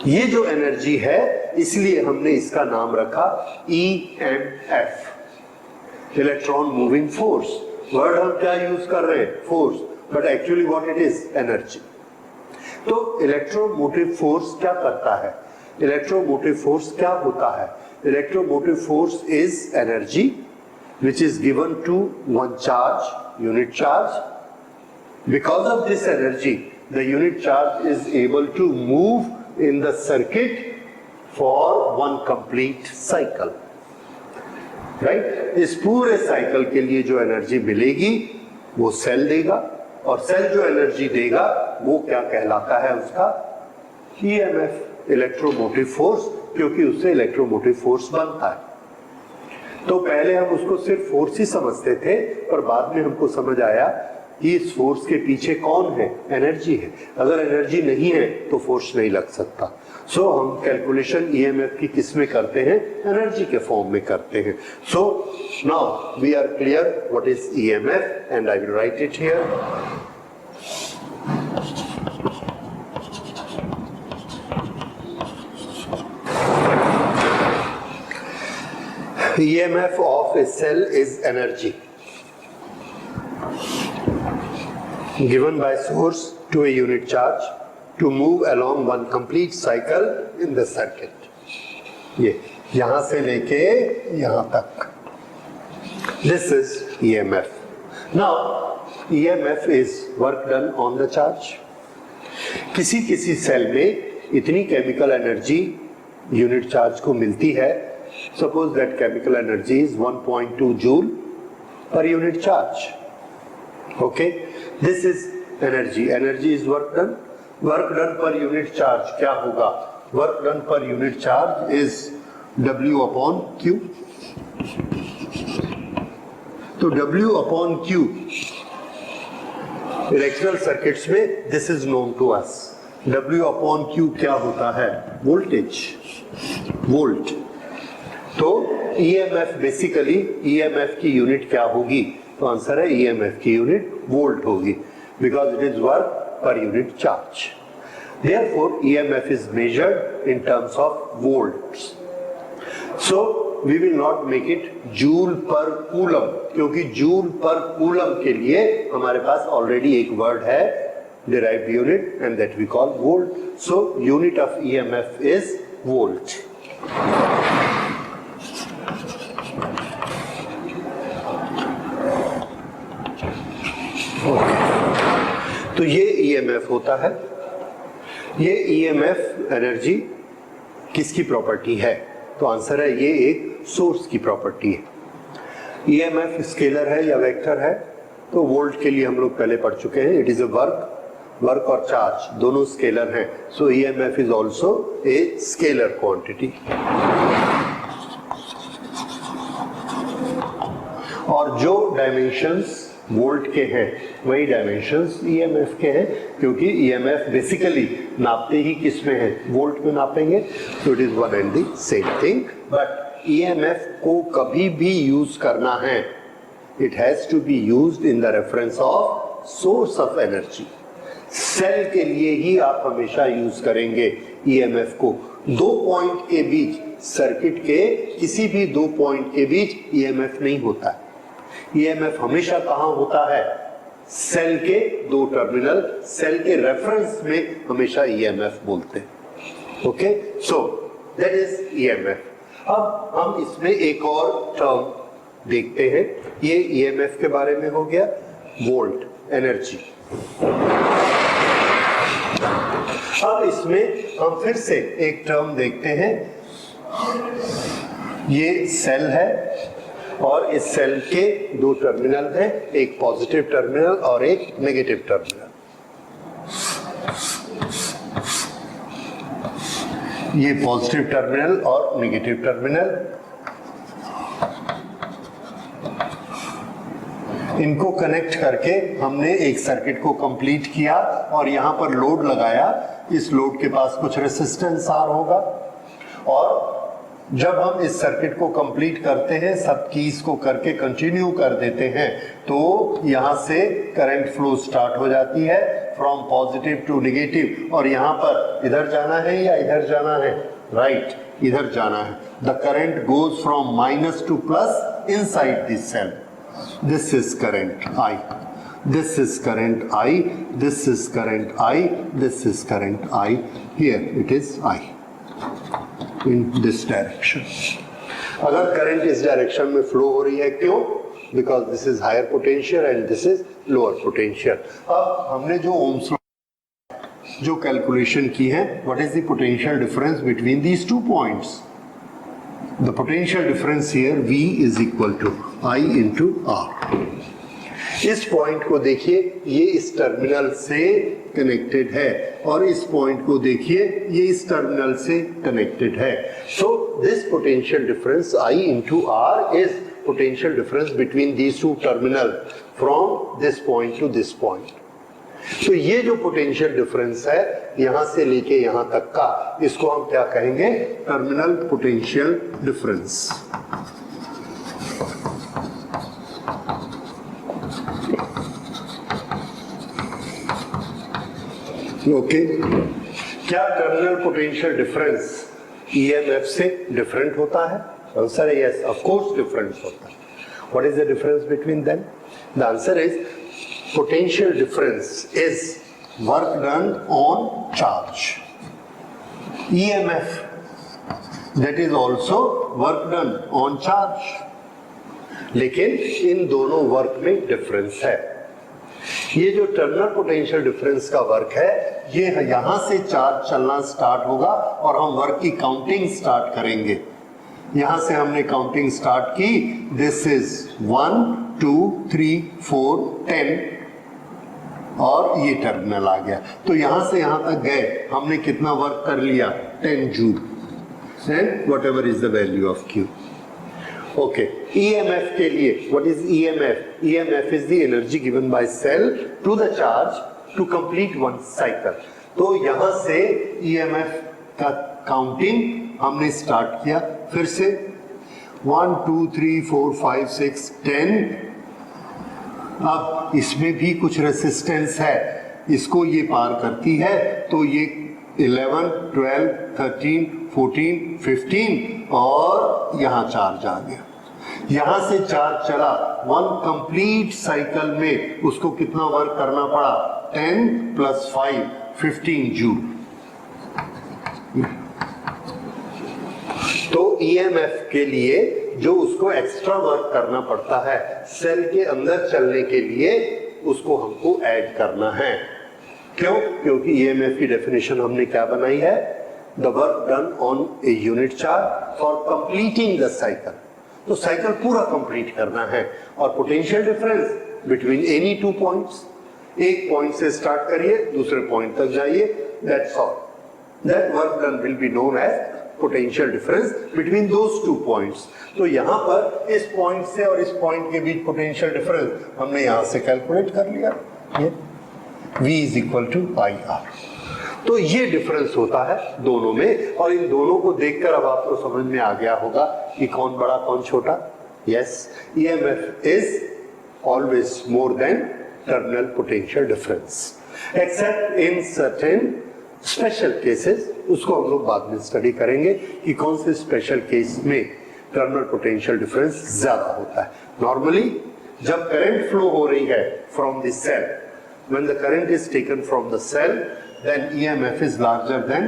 ये जो एनर्जी है इसलिए हमने इसका नाम रखा EMF, electron moving force. Word हम क्या यूज कर रहे हैं? Force, but actually what it is? Energy. तो इलेक्ट्रोमोटिव फोर्स क्या करता है? इलेक्ट्रोमोटिव फोर्स क्या होता है? Electromotive force is energy which is given to one charge, unit charge. Because of this energy, the unit charge is able to move in the circuit for one complete cycle. Right? इस पूरे cycle के लिए जो energy मिलेगी वो cell देगा, और cell जो एनर्जी देगा वो क्या कहलाता है? उसका EMF, इलेक्ट्रोमोटिव फोर्स, क्योंकि उससे इलेक्ट्रोमोटिव फोर्स बनता है. तो पहले हम उसको सिर्फ फोर्स ही समझते थे, पर बाद में हमको समझ आया कि इस फोर्स के पीछे कौन है? एनर्जी है. अगर एनर्जी नहीं है तो फोर्स नहीं लग सकता. सो हम कैलकुलेशन EMF की किस में करते हैं? एनर्जी के फॉर्म में करते हैं. So now we are clear what is EMF and I will write it here. EMF of a cell is energy given by source to a unit charge to move along one complete cycle in the circuit. ये यहां से लेके यहां तक. This is EMF. Now EMF is work done on the charge. किसी cell में इतनी chemical energy unit charge को मिलती है. Suppose that chemical energy is 1.2 joule per unit charge. Okay, this is energy. Energy is work done. Work done per unit charge क्या होगा? Work done per unit charge is W upon Q. तो W upon Q electrical circuits में this is known to us. W upon Q क्या होता है? Voltage, volt. तो EMF basically, EMF की unit क्या होगी? तो आंसर है EMF की यूनिट वोल्ट होगी, because it is work per unit charge. Therefore EMF is measured in terms of volts. So we will not make it joule per coulomb, क्योंकि joule per coulomb के लिए हमारे पास already एक word है, derived unit, and that we call volt. So unit of EMF is volt. तो ये EMF होता है. ये EMF एनर्जी किसकी प्रॉपर्टी है? तो आंसर है ये एक सोर्स की प्रॉपर्टी है. EMF स्केलर है या वेक्टर है? तो वोल्ट के लिए हम लोग पहले पढ़ चुके हैं. इट इज अ वर्क और चार्ज दोनों स्केलर हैं. सो EMF is also a scalar quantity. और जो डायमेंशंस वोल्ट के हैं वही डायमेंशंस EMF के हैं, क्योंकि EMF बेसिकली नापते ही किस में है? वोल्ट में नापेंगे. तो it is one and the same thing. But EMF को कभी भी यूज करना है, it has to be used in the reference of source of energy. Cell के लिए ही आप हमेशा यूज करेंगे EMF को. दो पॉइंट के बीच, सर्किट के किसी भी दो पॉइंट के बीच EMF नहीं होता है. EMF हमेशा कहां होता है? सेल के दो टर्मिनल, सेल के रेफरेंस में हमेशा EMF बोलते हैं. Okay, so that is EMF. अब हम इसमें एक और टर्म देखते हैं. ये EMF के बारे में हो गया. Volt, energy. अब इसमें हम फिर से एक टर्म देखते हैं. ये सेल है और इस सेल के दो टर्मिनल हैं, एक पॉजिटिव टर्मिनल और एक नेगेटिव टर्मिनल. ये पॉजिटिव टर्मिनल और नेगेटिव टर्मिनल, इनको कनेक्ट करके हमने एक सर्किट को कंप्लीट किया और यहां पर लोड लगाया। इस लोड के पास कुछ रेजिस्टेंस आर होगा और जब हम इस सर्किट को कंप्लीट करते हैं, सब कीज को करके कंटिन्यू कर देते हैं, तो यहां से करंट फ्लो स्टार्ट हो जाती है फ्रॉम पॉजिटिव टू नेगेटिव। और यहां पर इधर जाना है या इधर जाना है? राइट, इधर जाना है। The current goes from minus to plus inside this cell. This is current I. This is current I. This is current I. This is current I. Here it is I. In this direction. अगर current इस direction में flow हो रही है, क्यों? Because this is higher potential and this is lower potential. अब हमने जो ohms law जो कैलकुलेशन की है, what is the potential difference between these two points? The potential difference here V is equal to I into R. इस point को देखिए, ये इस टर्मिनल से कनेक्टेड है और इस पॉइंट को देखिए, ये इस टर्मिनल से कनेक्टेड है। So this potential difference I into R is potential difference between these two terminals from this point to this point. तो ये जो पोटेंशियल डिफरेंस है यहां से लेके यहां तक का, इसको हम क्या कहेंगे? Terminal potential difference. ओके, क्या टर्मिनल पोटेंशियल डिफरेंस ईएमएफ से डिफरेंट होता है? आंसर है यस, ऑफ कोर्स डिफरेंट होता है। What is the difference between them? The answer is potential difference is work done on charge. EMF, that is also work done on charge. लेकिन इन दोनों work में difference है। ये जो terminal potential difference का work है, ये यहां से चार्ज चलना स्टार्ट होगा और हम वर्क की काउंटिंग स्टार्ट करेंगे। यहां से हमने काउंटिंग स्टार्ट की, दिस इज 1 2 3 4 10 और ये टर्मिनल आ गया। तो यहां से यहां तक गए, हमने कितना वर्क कर लिया? 10 joule and whatever is the value of Q. Okay, EMF के लिए what is EMF? EMF is the energy given by cell to the charge to complete one cycle. तो यहां से ईएमएफ का काउंटिंग हमने start किया। फिर से 1 2 3 4 5 6 10। अब इसमें भी कुछ रेसिस्टेंस है, इसको ये पार करती है, तो ये 11 12 13 14 15 और यहाँ चार्ज आ गया। यहां से चार्ज चला, वन कंप्लीट साइकिल में उसको कितना वर्क करना पड़ा? 10 + 5 15 जूल। तो ईएमएफ के लिए जो उसको एक्स्ट्रा वर्क करना पड़ता है सेल के अंदर चलने के लिए, उसको हमको ऐड करना है। क्यों? क्योंकि ईएमएफ की डेफिनेशन हमने क्या बनाई है? The work done on a unit charge for completing the cycle. तो साइकिल पूरा कंप्लीट करना है। और potential difference between any two points, एक पॉइंट से स्टार्ट करिए दूसरे पॉइंट तक जाइए, that's all. That work done will be known as potential difference between those two points. तो यहां पर इस पॉइंट से और इस पॉइंट के बीच पोटेंशियल डिफरेंस हमने यहां से कैलकुलेट कर लिया, ये V is equal to I R. तो ये डिफरेंस होता है दोनों में, और इन दोनों को देखकर अब आपको समझ में आ गया होगा कि कौन बड़ा कौन छोटा। Yes, EMF is always more than terminal potential difference, accept in certain special cases. उसको हम लोग बाद में स्टडी करेंगे कि कौन से स्पेशल केस में टर्मिनल पोटेंशियल डिफरेंस ज्यादा होता है। नॉर्मली जब करंट फ्लो हो रही है from the cell, when the current is taken from the cell, then EMF is larger than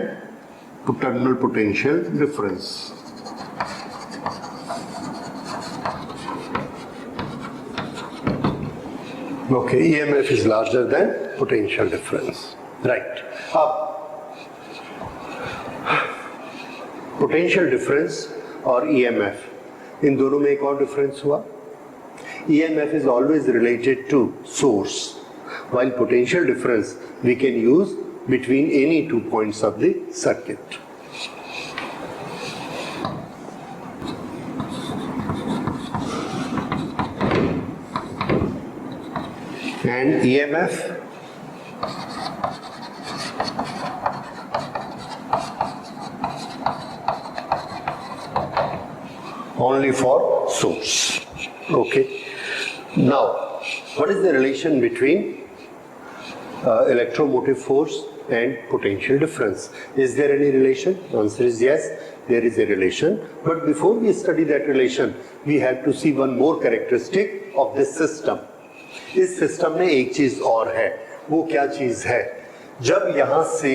terminal potential difference. Okay, EMF is larger than potential difference. Right. अब potential difference और EMF, इन दोनों में एक और difference हुआ। EMF is always related to source, while potential difference we can use between any 2 points of the circuit. And EMF only for source. Okay. Now, what is the relation between electromotive force and potential difference? Is there any relation? The answer is yes, there is a relation. But before we study that relation, we have to see one more characteristic of this system. इस system में एक चीज और है, वो क्या चीज है? जब यहां से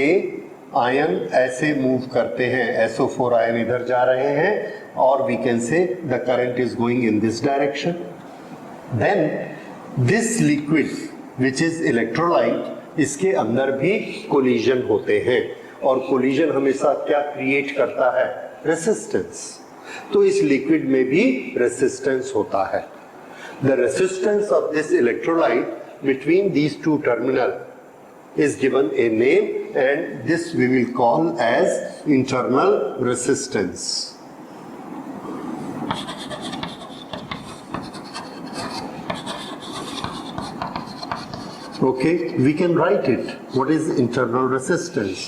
आयन ऐसे मूव करते हैं, SO4 आयन इधर जा रहे हैं, और we can say the current is going in this direction. Then this liquid which is electrolyte, इसके अंदर भी कोलिजन होते हैं, और कोलिजन हमेशा क्या क्रिएट करता है? रेसिस्टेंस. तो इस लिक्विड में भी रेसिस्टेंस होता है. The resistance of this electrolyte between these two terminals is given a name, and this we will call as internal resistance. Okay, we can write it. What is internal resistance?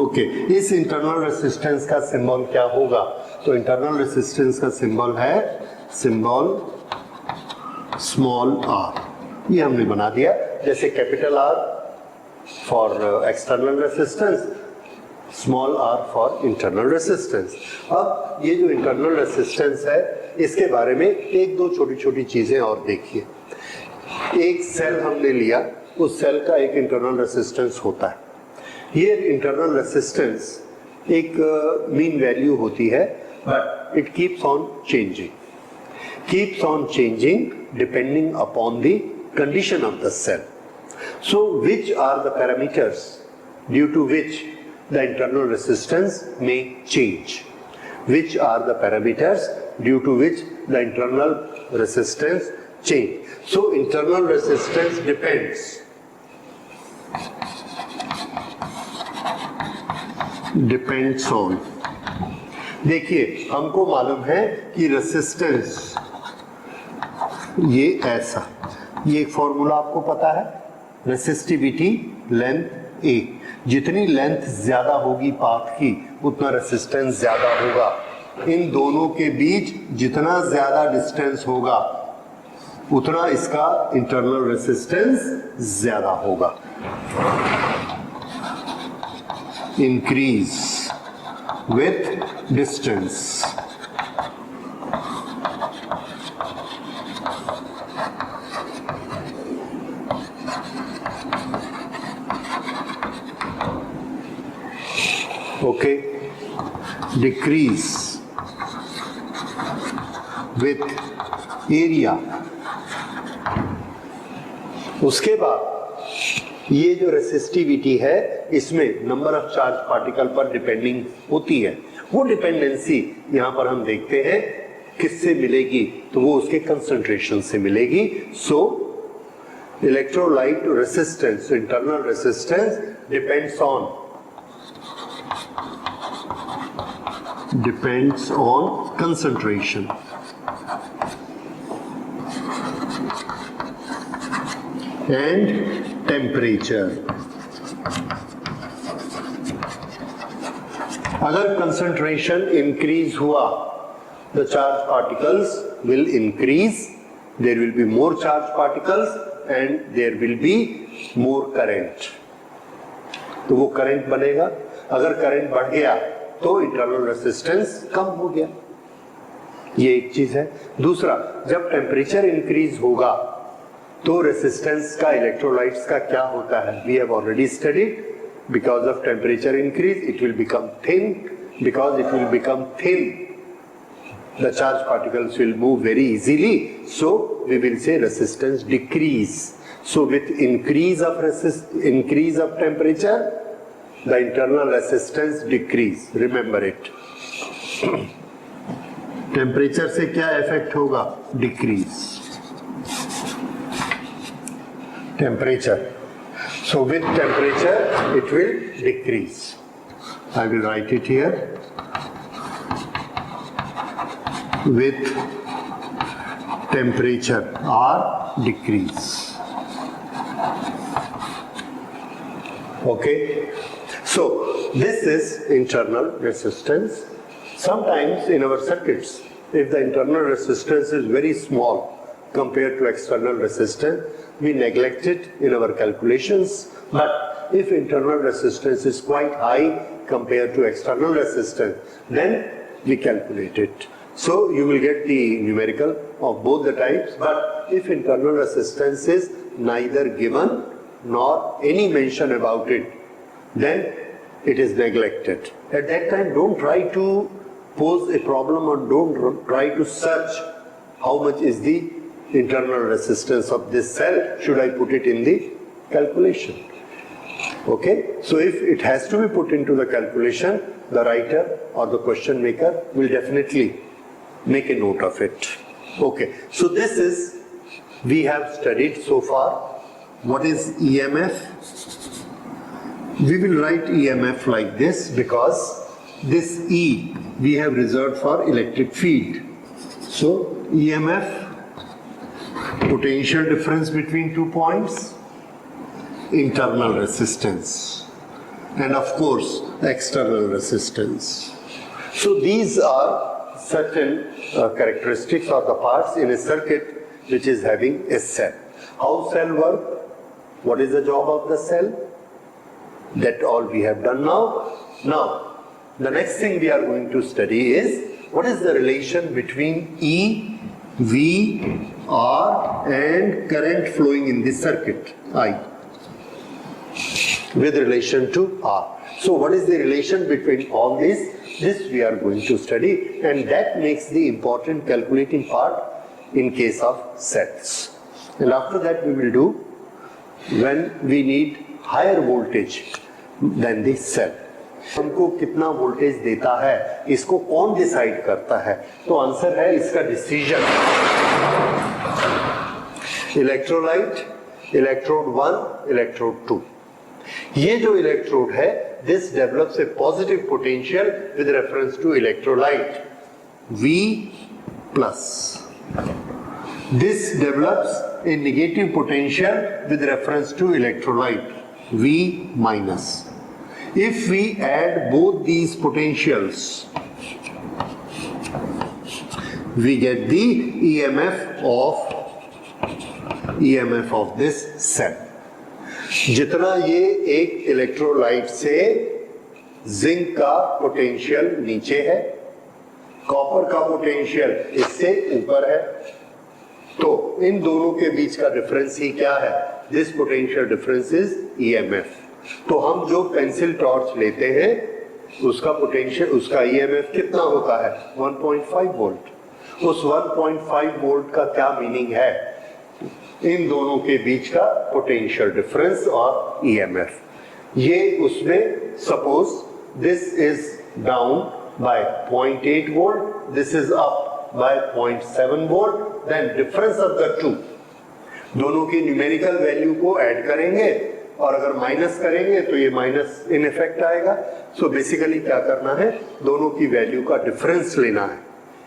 Okay, इस internal resistance का symbol क्या होगा? तो internal resistance का symbol है symbol small R. ये हमने बना दिया, जैसे capital R for external resistance, small R for internal resistance. अब ये जो इंटरनल रेसिस्टेंस है, इसके बारे में एक दो छोटी छोटी चीजें और देखिए. एक सेल हमने लिया, उस सेल का एक इंटरनल रेसिस्टेंस होता है. ये इंटरनल रेसिस्टेंस एक मीन वैल्यू होती है, but it keeps on changing depending upon the condition of the cell. So which are the parameters due to which the internal resistance may change? Which are the parameters due to which the internal resistance change? So internal resistance depends on, देखिए हमको मालूम है कि resistance ये ऐसा, ये एक formula आपको पता है, रेसिस्टिविटी लेंथ ए. जितनी लेंथ ज्यादा होगी पाथ की, उतना रेसिस्टेंस ज्यादा होगा. इन दोनों के बीच जितना ज्यादा डिस्टेंस होगा, उतना इसका इंटरनल रेसिस्टेंस ज्यादा होगा. Increase with distance. Okay, decrease with area. उसके बाद ये जो रेसिस्टिविटी है, इसमें नंबर ऑफ चार्ज पार्टिकल पर डिपेंडिंग होती है. वो डिपेंडेंसी यहाँ पर हम देखते हैं किससे मिलेगी, तो वो उसके कंसंट्रेशन से मिलेगी. So electrolyte resistance, internal resistance depends on concentration. And temperature. अगर कंसंट्रेशन इंक्रीज हुआ, the charge particles will increase, there will be more charge particles and there will be more current. तो वो करंट बनेगा. अगर current बढ़ गया तो internal resistance कम हो गया. ये एक चीज है. दूसरा, जब टेम्परेचर इंक्रीज होगा तो रेसिस्टेंस का इलेक्ट्रोलाइट्स का क्या होता है? We have already studied. Because of temperature increase it will become thin. Because it will become thin, the charge particles will move very easily. So we will say resistance decrease. So with increase of temperature, the internal resistance decrease. Remember it. Temperature से क्या effect होगा? Decrease temperature. So with temperature it will decrease. I will write it here. With temperature or decrease. Okay. So this is internal resistance. Sometimes in our circuits, if the internal resistance is very small compared to external resistance, we neglect it in our calculations. But if internal resistance is quite high compared to external resistance, then we calculate it. So you will get the numerical of both the types. But if internal resistance is neither given nor any mention about it, then it is neglected. At that time, don't try to pose a problem or don't try to search how much is the internal resistance of this cell, should I put it in the calculation. Okay, so if it has to be put into the calculation, the writer or the question maker will definitely make a note of it. Okay, so this is, we have studied so far what is EMF. We will write EMF like this because this E we have reserved for electric field. So EMF, potential difference between 2 points, internal resistance, and of course external resistance. So these are certain characteristics of the parts in a circuit which is having a cell. How cell work? What is the job of the cell? That all we have done now. Now, the next thing we are going to study is what is the relation between E, V, R and current flowing in this circuit, I, with relation to R. So what is the relation between all this? This we are going to study, and that makes the important calculating part in case of cells. And after that we will do when we need higher voltage than the cell. हमको कितना voltage देता है इसको कौन decide करता है? तो answer है इसका डिसीजन इलेक्ट्रोलाइट, इलेक्ट्रोड 1, इलेक्ट्रोड 2. ये जो इलेक्ट्रोड है, this develops a positive potential with reference to electrolyte V plus. This develops a negative potential with reference to electrolyte V minus. If we add both these potentials, we get the EMF of this cell. जितना ये एक electrolyte से zinc का potential नीचे है, copper का potential इससे ऊपर है, तो इन दोनों के बीच का डिफरेंस ही क्या है? This potential difference is EMF. तो हम जो पेंसिल टॉर्च लेते हैं उसका पोटेंशियल, उसका EMF कितना होता है? 1.5 वोल्ट. उस 1.5 वोल्ट का क्या मीनिंग है? इन दोनों के बीच का पोटेंशियल डिफरेंस और EMF. ये उसमें suppose this is down by 0.8 volt, this is up by 0.7 volt, then difference of the two, दोनों की न्यूमेरिकल वैल्यू को ऐड करेंगे और अगर माइनस करेंगे तो ये माइनस इन इफेक्ट आएगा. सो बेसिकली क्या करना है? दोनों की वैल्यू का डिफरेंस लेना है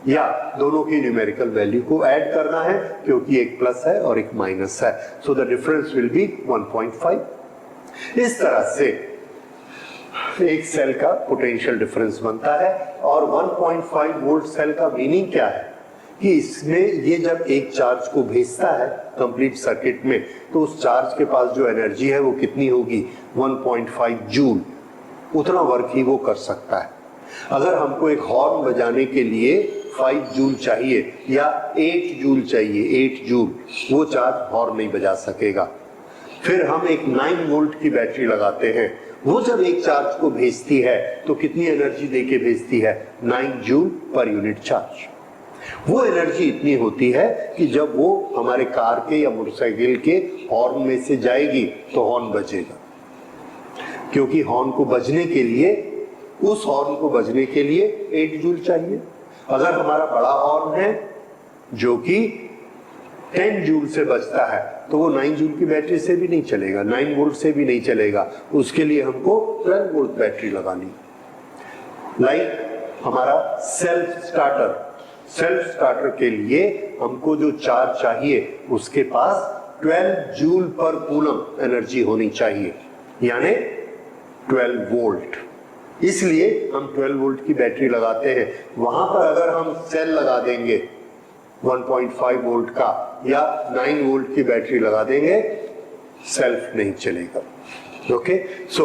या दोनों की न्यूमेरिकल वैल्यू को ऐड करना है, क्योंकि एक प्लस है और एक माइनस है. So the difference will be 1.5. इस तरह से एक सेल का पोटेंशियल डिफरेंस बनता है. और 1.5 वोल्ट सेल का मीनिंग क्या है कि इसमें ये जब एक चार्ज को भेजता है कंप्लीट सर्किट में, तो उस चार्ज के पास जो एनर्जी है वो कितनी होगी? 1.5 जूल. उतना वर्क ही वो कर सकता है. अगर हमको एक हॉर्न बजाने के लिए 5 जूल चाहिए या 8 जूल चाहिए, 8 जूल, वो चार्ज हॉर्न नहीं बजा सकेगा. फिर हम एक 9 वोल्ट की बैटरी लगाते हैं, वो जब एक चार्ज को भेजती है तो कितनी एनर्जी देके भेजती है? 9 जूल पर यूनिट चार्ज. वो एनर्जी इतनी होती है कि जब वो हमारे कार के या मोटरसाइकिल के हॉर्न में से जाएगी तो हॉर्न बजेगा, क्योंकि हॉर्न को बजने के लिए, उस हॉर्न को बजने के लिए 8 जूल चाहिए. अगर हमारा बड़ा हॉर्न है जो कि 10 जूल से बचता है तो वो 9 जूल की बैटरी से भी नहीं चलेगा, 9 वोल्ट से भी नहीं चलेगा, उसके लिए हमको 12 वोल्ट बैटरी लगानी। लाइक हमारा सेल्फ स्टार्टर के लिए हमको जो चार्ज चाहिए उसके पास 12 जूल पर कूलम एनर्जी होनी चाहिए, यानी 12 वोल्ट। इसलिए हम 12 वोल्ट की बैटरी लगाते हैं। वहां पर अगर हम सेल लगा देंगे 1.5 वोल्ट का या 9 वोल्ट की बैटरी लगा देंगे, सेल्फ नहीं चलेगा। Okay, so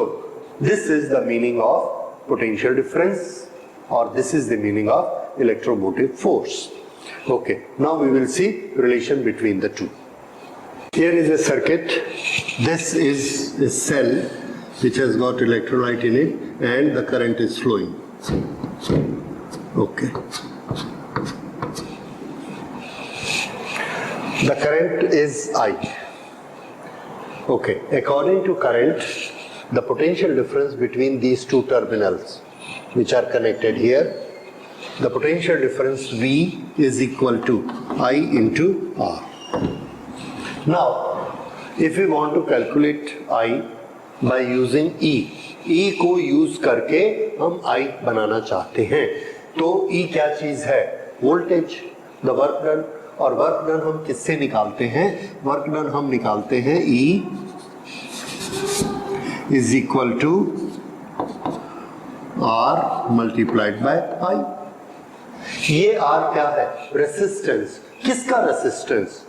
this is the meaning of potential difference और this is the meaning of electromotive force. Okay, now we will see relation between the two. Here is a circuit. This is a cell which has got electrolyte in it and the current is flowing. Okay. The current is I. Okay. According to current, the potential difference between these two terminals which are connected here, the potential difference V is equal to I into R. Now, if we want to calculate I by using E को use करके हम I बनाना चाहते हैं, तो E क्या चीज है? Voltage, the work done. और वर्क डन हम किससे निकालते हैं? वर्क डन हम निकालते हैं E is equal to R multiplied by I। ये R क्या है? रेसिस्टेंस। किसका रेसिस्टेंस?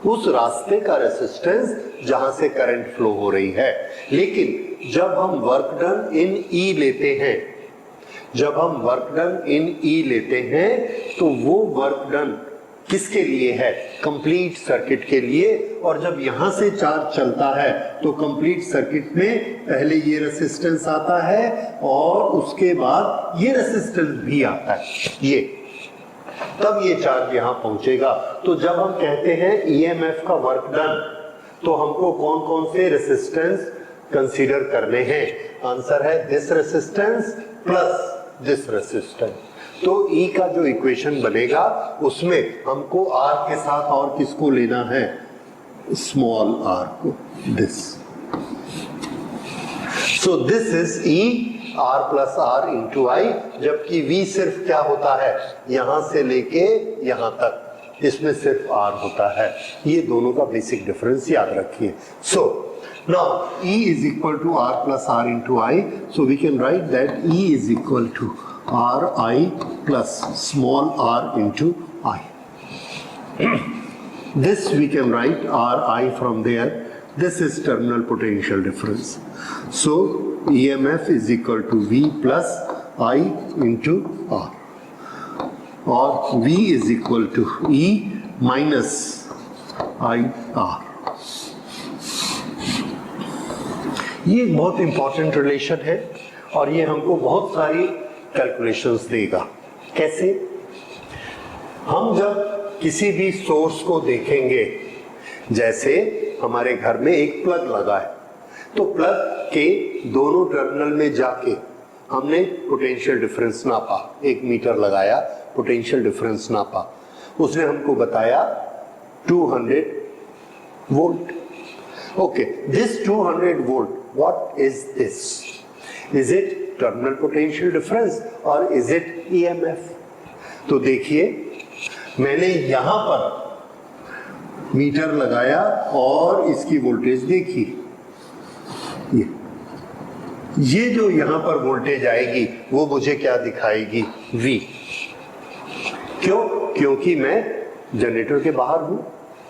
उस रास्ते का रेसिस्टेंस जहां से करंट फ्लो हो रही है। लेकिन जब हम वर्क डन इन E लेते हैं, जब हम वर्क डन इन E लेते हैं तो वो वर्क डन किसके लिए है? कंप्लीट सर्किट के लिए। और जब यहां से चार्ज चलता है तो कंप्लीट सर्किट में पहले ये रेसिस्टेंस आता है और उसके बाद ये रेसिस्टेंस भी आता है, ये तब ये चार्ज यहां पहुंचेगा। तो जब हम कहते हैं ईएमएफ का वर्क डन, तो हमको कौन कौन से रेसिस्टेंस कंसीडर करने हैं? आंसर है this resistance plus this resistance. तो ई का जो इक्वेशन बनेगा उसमें हमको आर के साथ और किसको लेना है? स्मॉल आर को, this. So this is E R plus are into I, जबकि V सिर्फ क्या होता है? यहां से लेके यहां तक, इसमें सिर्फ R होता है। ये दोनों का बेसिक डिफरेंस याद रखिए। So now E is equal to R plus are into I, so we can write that E is equal to R I plus small r into I। This we can write Ri from there. This is terminal potential difference. So EMF is equal to V plus I into R, or V is equal to E minus IR. ये एक बहुत important relation है और ये हमको बहुत सारी calculations देगा। कैसे? हम जब किसी भी सोर्स को देखेंगे, जैसे हमारे घर में एक प्लग लगा है, तो प्लग के दोनों टर्मिनल में जाके हमने पोटेंशियल डिफरेंस नापा, एक मीटर लगाया, पोटेंशियल डिफरेंस नापा, उसने हमको बताया 200 volt. Okay, this 200 volt, what is this? Is it terminal potential difference और इज इट ईएमएफ? तो देखिए, मैंने यहां पर मीटर लगाया और इसकी वोल्टेज देखी, ये जो यहां पर वोल्टेज आएगी वो मुझे क्या दिखाएगी? V। क्यों? क्योंकि मैं जनरेटर के बाहर हूं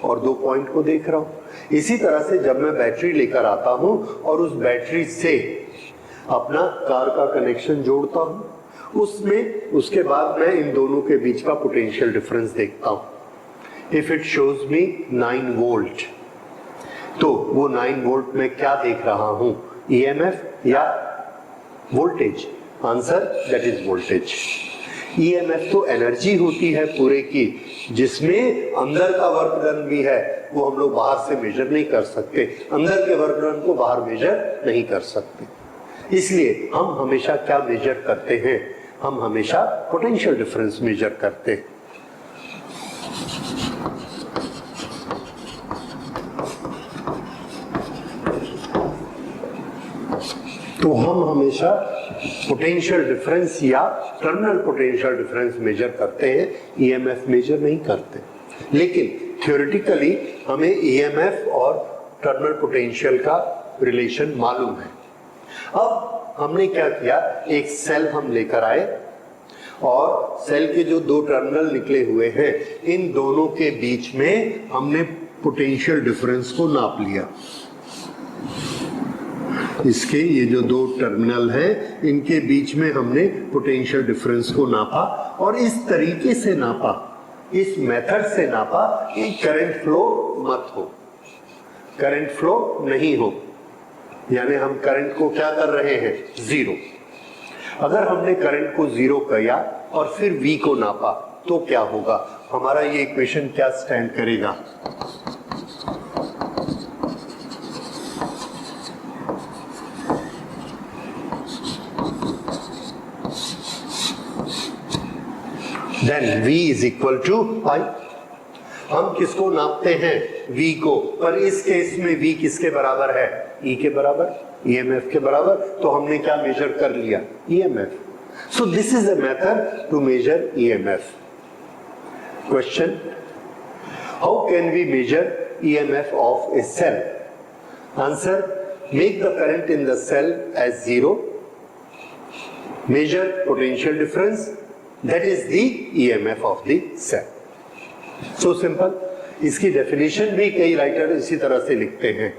और 2 पॉइंट को देख रहा हूं। इसी तरह से जब मैं बैटरी लेकर आता हूं और उस बैटरी से अपना कार का कनेक्शन जोड़ता हूं, उसमें उसके बाद मैं इन दोनों के बीच का पोटेंशियल डिफरेंस देखता हूं। If it shows me 9 volt, तो वो 9 वोल्ट में क्या देख रहा हूं? ईएमएफ या voltage? Answer that is voltage. EMF तो एनर्जी होती है पूरे की, जिसमें अंदर का वर्क डन भी है, वो हम लोग बाहर से मेजर नहीं कर सकते, अंदर के वर्क डन को बाहर मेजर नहीं कर सकते। इसलिए हम हमेशा क्या मेजर करते हैं? हम हमेशा पोटेंशियल डिफरेंस मेजर करते हैं। तो हम हमेशा पोटेंशियल डिफरेंस या टर्मिनल पोटेंशियल डिफरेंस मेजर करते हैं, ईएमएफ मेजर नहीं करते। लेकिन थ्योरेटिकली हमें ईएमएफ और टर्मिनल पोटेंशियल का रिलेशन मालूम है। अब हमने क्या किया, एक सेल हम लेकर आए और सेल के जो दो टर्मिनल निकले हुए हैं, इन दोनों के बीच में हमने पोटेंशियल डिफरेंस को नाप लिया। इसके ये जो दो टर्मिनल हैं, इनके बीच में हमने पोटेंशियल डिफरेंस को नापा और इस तरीके से नापा, इस मेथड से नापा कि करंट फ्लो मत हो, करंट फ्लो नहीं हो, यानी हम करंट को क्या कर रहे हैं, जीरो। अगर हमने करंट को जीरो किया और फिर V को नापा तो क्या होगा, हमारा ये इक्वेशन क्या स्टैंड करेगा, then V is equal to I। हम किसको नापते हैं, V को, पर इस केस में V किसके बराबर है, E के बराबर, EMF के बराबर। तो हमने क्या मेजर कर लिया, EMF। So this is a method to measure EMF। Question: How can we measure EMF of a cell? Answer: make the current in the cell as zero, measure potential difference, that is the EMF of the cell। So simple। इसकी definition भी कई writer इसी तरह से लिखते हैं।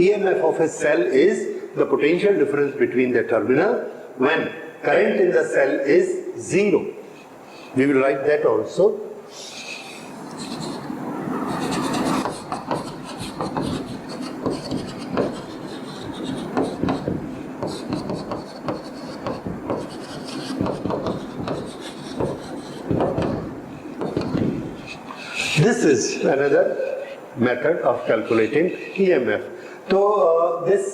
EMF of a cell is the potential difference between the terminal when current in the cell is zero। We will write that also। This is another method of calculating EMF। तो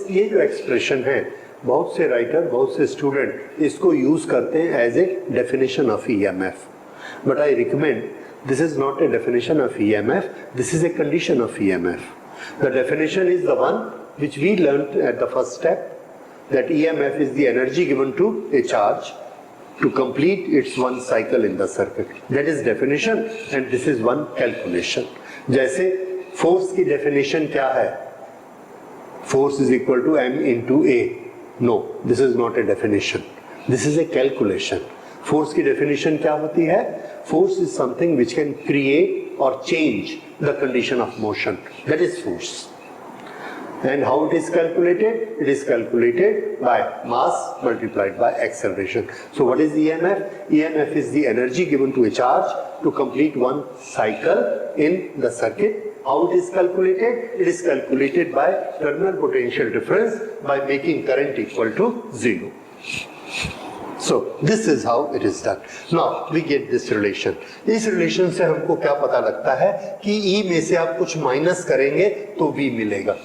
ये जो expression है, बहुत से writer, बहुत से student इसको use करते हैं as a definition of EMF, but I recommend this is not a definition of EMF, this is a condition of EMF। The definition is the one which we learned at the first step, that EMF is the energy given to a charge to complete its one cycle in the circuit। That is definition and this is one calculation। जैसे force की definition क्या है, force is equal to m into a। No, this is not a definition, this is a calculation. Force की definition क्या होती है, force is something which can create और change the condition of motion, that is force. And how it is calculated? It is calculated by mass multiplied by acceleration। So what is EMF? EMF is the energy given to a charge to complete one cycle in the circuit। How it is calculated? It is calculated by terminal potential difference by making current equal to zero। So this is how it is done। Now we get this relation। इस relation से हमको क्या पता लगता है कि E में से आप कुछ माइनस करेंगे तो V मिलेगा,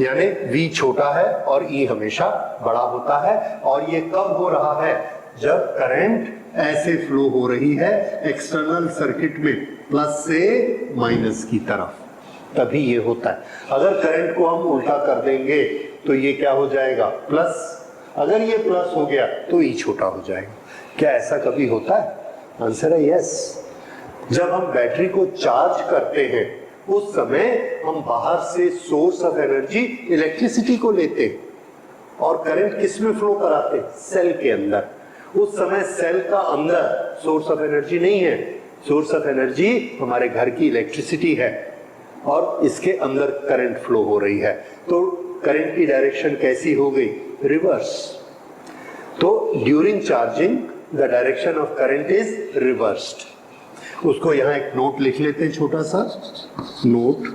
यानी V छोटा है और E हमेशा बड़ा होता है। और ये कब हो रहा है, जब करंट ऐसे फ्लो हो रही है एक्सटर्नल सर्किट में प्लस से माइनस की तरफ, तभी ये होता है। अगर करंट को हम उल्टा कर देंगे तो ये क्या हो जाएगा, प्लस। अगर ये प्लस हो गया तो E छोटा हो जाएगा। क्या ऐसा कभी होता है? आंसर है यस। जब हम बैटरी को चार्ज करते हैं उस समय हम बाहर से सोर्स ऑफ एनर्जी इलेक्ट्रिसिटी को लेते और करंट किस में फ्लो कराते, सेल के अंदर। उस समय सेल का अंदर सोर्स ऑफ एनर्जी नहीं है, सोर्स ऑफ एनर्जी हमारे घर की इलेक्ट्रिसिटी है और इसके अंदर करंट फ्लो हो रही है। तो करंट की डायरेक्शन कैसी हो गई, रिवर्स। तो during charging the direction of current is reversed. उसको यहां एक नोट लिख लेते हैं, छोटा सा note.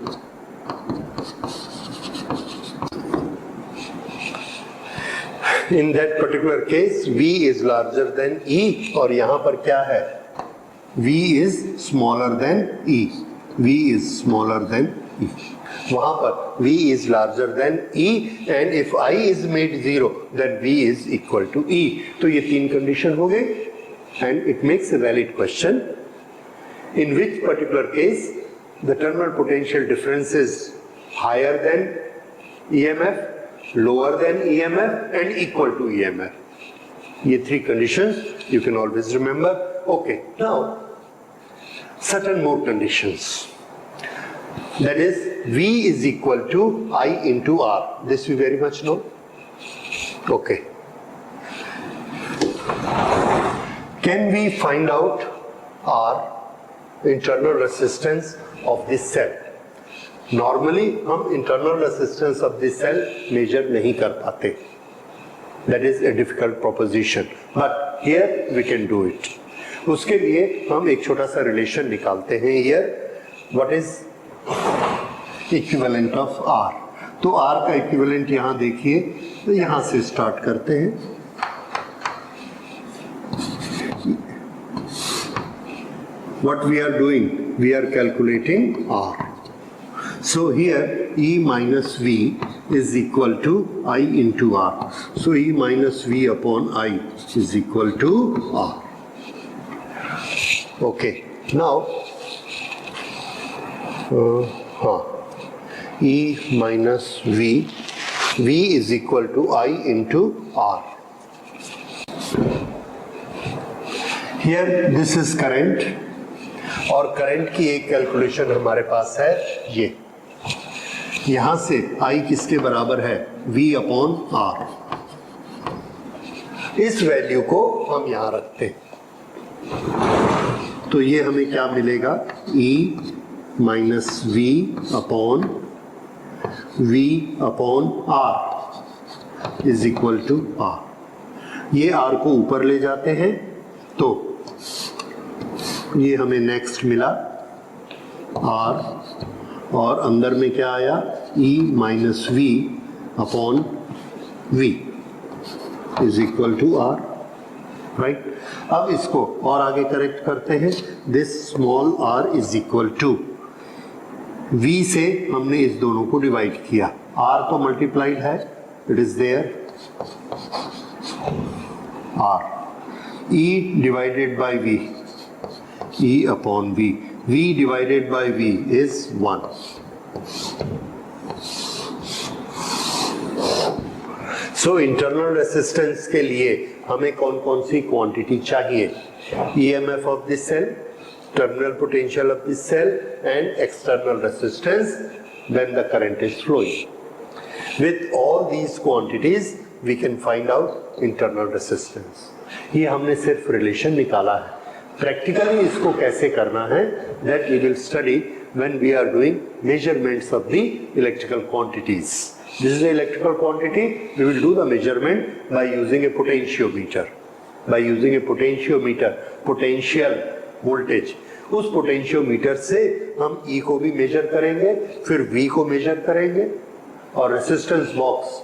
In that particular case V is larger than E और यहां पर क्या है, V is smaller than E। V is smaller than E। वहां पर V is larger than E and if I is made 0 then V is equal to E. तो ये तीन कंडीशन हो गई and it makes a valid question. In which particular case the terminal potential difference is higher than EMF, lower than EMF and equal to EMF. ये three conditions you can always remember. Okay, now certain more conditions. That is V is equal to I into R. This we very much know. Okay. Can we find out R, internal resistance of this cell? Normally हम internal resistance of this cell measure नहीं कर पाते. That is a difficult proposition. But here we can do it. उसके लिए हम एक छोटा सा relation निकालते हैं here. What is equivalent of R? तो R का equivalent यहाँ देखिए, तो यहाँ से start करते हैं. What we are doing? We are calculating R. So here E minus V is equal to I into R. So E minus V upon I is equal to R. Okay. Now E minus V, V is equal to I into R. Here this is current और current की एक calculation हमारे पास है ये. यहां से I किसके बराबर है? V upon R. इस वैल्यू को हम यहां रखते हैं तो ये हमें क्या मिलेगा? E minus V upon R is equal to R. ये R को ऊपर ले जाते हैं तो ये हमें नेक्स्ट मिला R और अंदर में क्या आया? E minus V upon V is equal to R. Right. अब इसको और आगे करेक्ट करते हैं. This small r is equal to V से हमने इस दोनों को डिवाइड किया. R तो मल्टीप्लाइड है, it is there R. E divided by V, E upon V. V divided by V is 1. So internal resistance के लिए हमें कौन कौन सी क्वांटिटी चाहिए? EMF of this cell, terminal potential of this cell and external resistance when the current is flowing. With all these quantities we can find out internal resistance. ये हमने सिर्फ रिलेशन निकाला है. प्रैक्टिकली इसको कैसे करना है that we will study when we are doing measurements of the electrical quantities. This is the electrical quantity. We will do the measurement by using a potentiometer. By using a potentiometer, potential voltage. उस potentiometer से हम E को भी measure करेंगे, फिर V को measure करेंगे और resistance box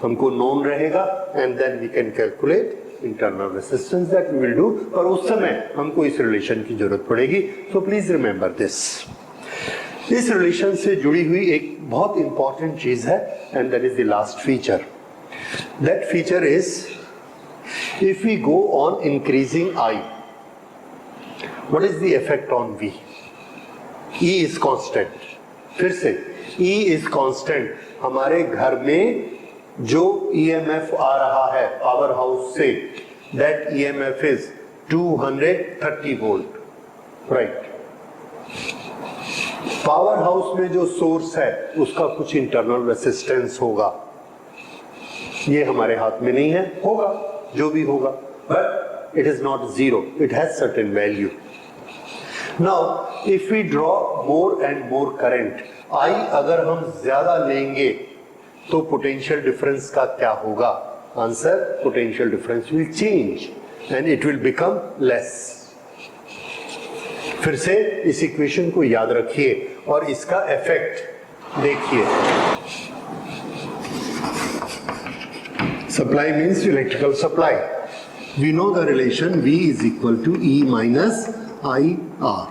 हमको known रहेगा and then we can calculate internal resistance that we will do. पर उस समय हमको इस relation की जरूरत पड़ेगी. So please remember this. इस रिलेशन से जुड़ी हुई एक बहुत इंपॉर्टेंट चीज है and that is the last feature. That feature is if we go on increasing I, what is the effect on V? E is constant. फिर से E इज कांस्टेंट. हमारे घर में जो EMF आ रहा है पावर हाउस से, that EMF is 230 volt. Right. Power house में जो सोर्स है उसका कुछ इंटरनल रेसिस्टेंस होगा. ये हमारे हाथ में नहीं है, होगा जो भी होगा, but it is not zero, it has certain value. Now if we draw more and more current, I अगर हम ज्यादा लेंगे तो पोटेंशियल डिफरेंस का क्या होगा? Answer, potential difference will change and it will become less. फिर से इस इक्वेशन को याद रखिए और इसका इफेक्ट देखिए. Supply means electrical supply. We know the relation V is equal to E minus IR.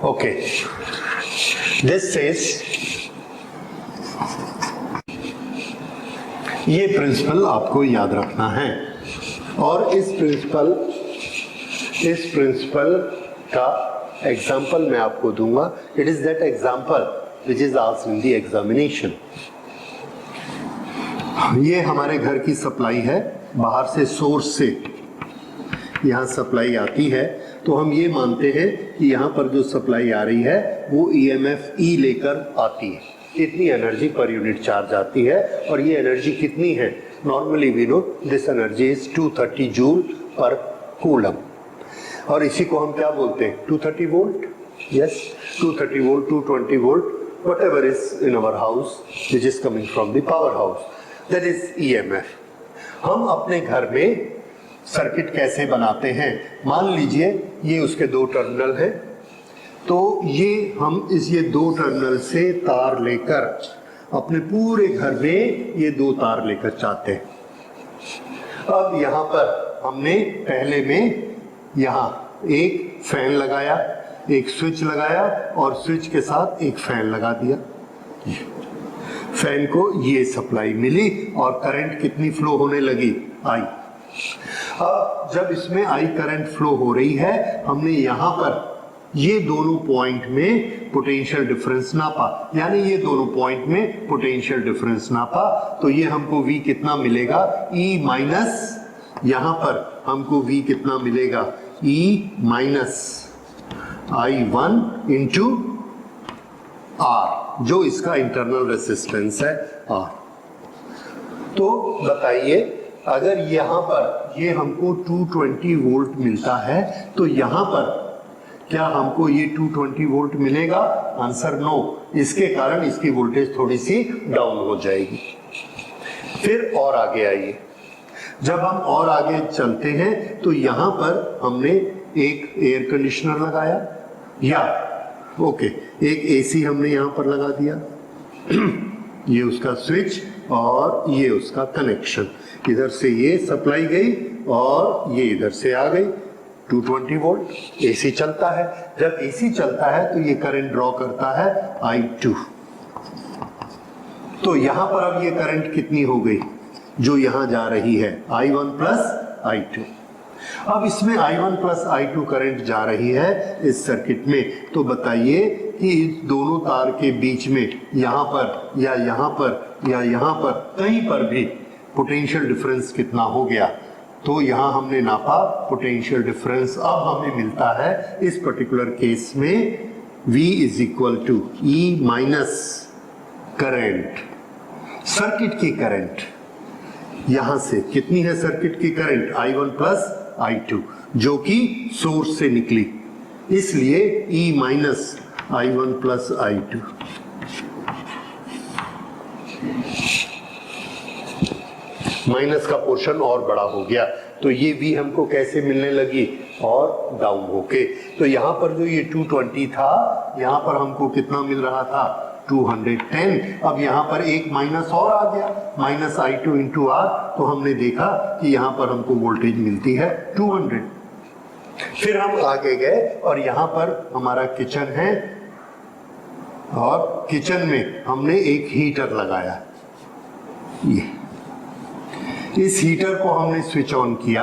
Okay, this says, ये प्रिंसिपल आपको याद रखना है और इस प्रिंसिपल का एग्जाम्पल मैं आपको दूंगा. It is that example which is asked in the examination. ये हमारे घर की सप्लाई है, बाहर से सोर्स से यहाँ सप्लाई आती है, तो हम ये मानते हैं कि यहाँ पर जो सप्लाई आ रही है वो EMF E लेकर आती है. इतनी एनर्जी पर यूनिट चार्ज आती है और ये एनर्जी कितनी है? Normally we know this energy is 230 joule per coulomb. और इसी को हम क्या बोलते हैं? 230 volt. Yes, 230 volt, 220 volt, whatever is in our house which is coming from the power house, that is EMF. हम अपने घर में सर्किट कैसे बनाते हैं? मान लीजिए ये उसके दो टर्मिनल हैं, तो ये हम ये दो टर्मिनल से तार लेकर अपने पूरे घर में ये दो तार लेकर चाहते हैं. अब यहाँ पर हमने पहले में यहाँ एक फैन लगाया, एक स्विच लगाया और स्विच के साथ एक फैन लगा दिया. फैन को ये सप्लाई मिली और करंट कितनी फ्लो होने लगी? आई. अब जब इसमें आई करंट फ्लो हो रही है, हमने यहाँ पर ये दोनों पॉइंट में पोटेंशियल डिफरेंस नापा, यानी ये दोनों पॉइंट में पोटेंशियल डिफरेंस नापा, तो ये हमको V कितना मिलेगा? E माइनस, यहाँ पर हमको V कितना मिलेगा? E minus I1 into R, जो इसका इंटरनल रेसिस्टेंस है R. तो बताइए, अगर यहाँ पर ये हमको 220 वोल्ट मिलता है, तो यहाँ पर क्या हमको ये 220 वोल्ट मिलेगा? Answer no. इसके कारण इसकी वोल्टेज थोड़ी सी डाउन हो जाएगी. फिर और आगे आइए, जब हम और आगे चलते हैं तो यहाँ पर हमने एक एयर कंडीशनर लगाया, या ओके एक AC हमने यहाँ पर लगा दिया. ये उसका स्विच और ये उसका कनेक्शन. इधर से ये सप्लाई गई और ये इधर से आ गई. 220 वोल्ट AC चलता है. जब AC चलता है तो ये करंट ड्रॉ करता है I2. तो यहां पर अब ये करंट कितनी हो गई जो यहां जा रही है? I1 plus I2. अब इसमें I1 प्लस I2 करंट जा रही है इस सर्किट में. तो बताइए कि इस दोनों तार के बीच में यहां पर या यहां पर या यहां पर कहीं पर भी पोटेंशियल डिफरेंस कितना हो गया? तो यहां हमने नापा पोटेंशियल डिफरेंस. अब हमें मिलता है इस पर्टिकुलर केस में V is equal to E minus current, circuit की करंट. यहां से कितनी है सर्किट की करंट? I1 प्लस I2, जो कि सोर्स से निकली, इसलिए E minus I1 plus I2. Minus का पोर्शन और बड़ा हो गया, तो ये V हमको कैसे मिलने लगी? और डाउन होके. तो यहाँ पर जो ये 220 था, यहाँ पर हमको कितना मिल रहा था? 210. अब यहाँ पर एक माइनस और आ गया, माइनस I2 इंटू R. तो हमने देखा कि यहाँ पर हमको वोल्टेज मिलती है 200. फिर हम आगे गए और यहाँ पर हमारा किचन है और किचन में हमने एक हीटर लगाया. ये इस हीटर को हमने स्विच ऑन किया.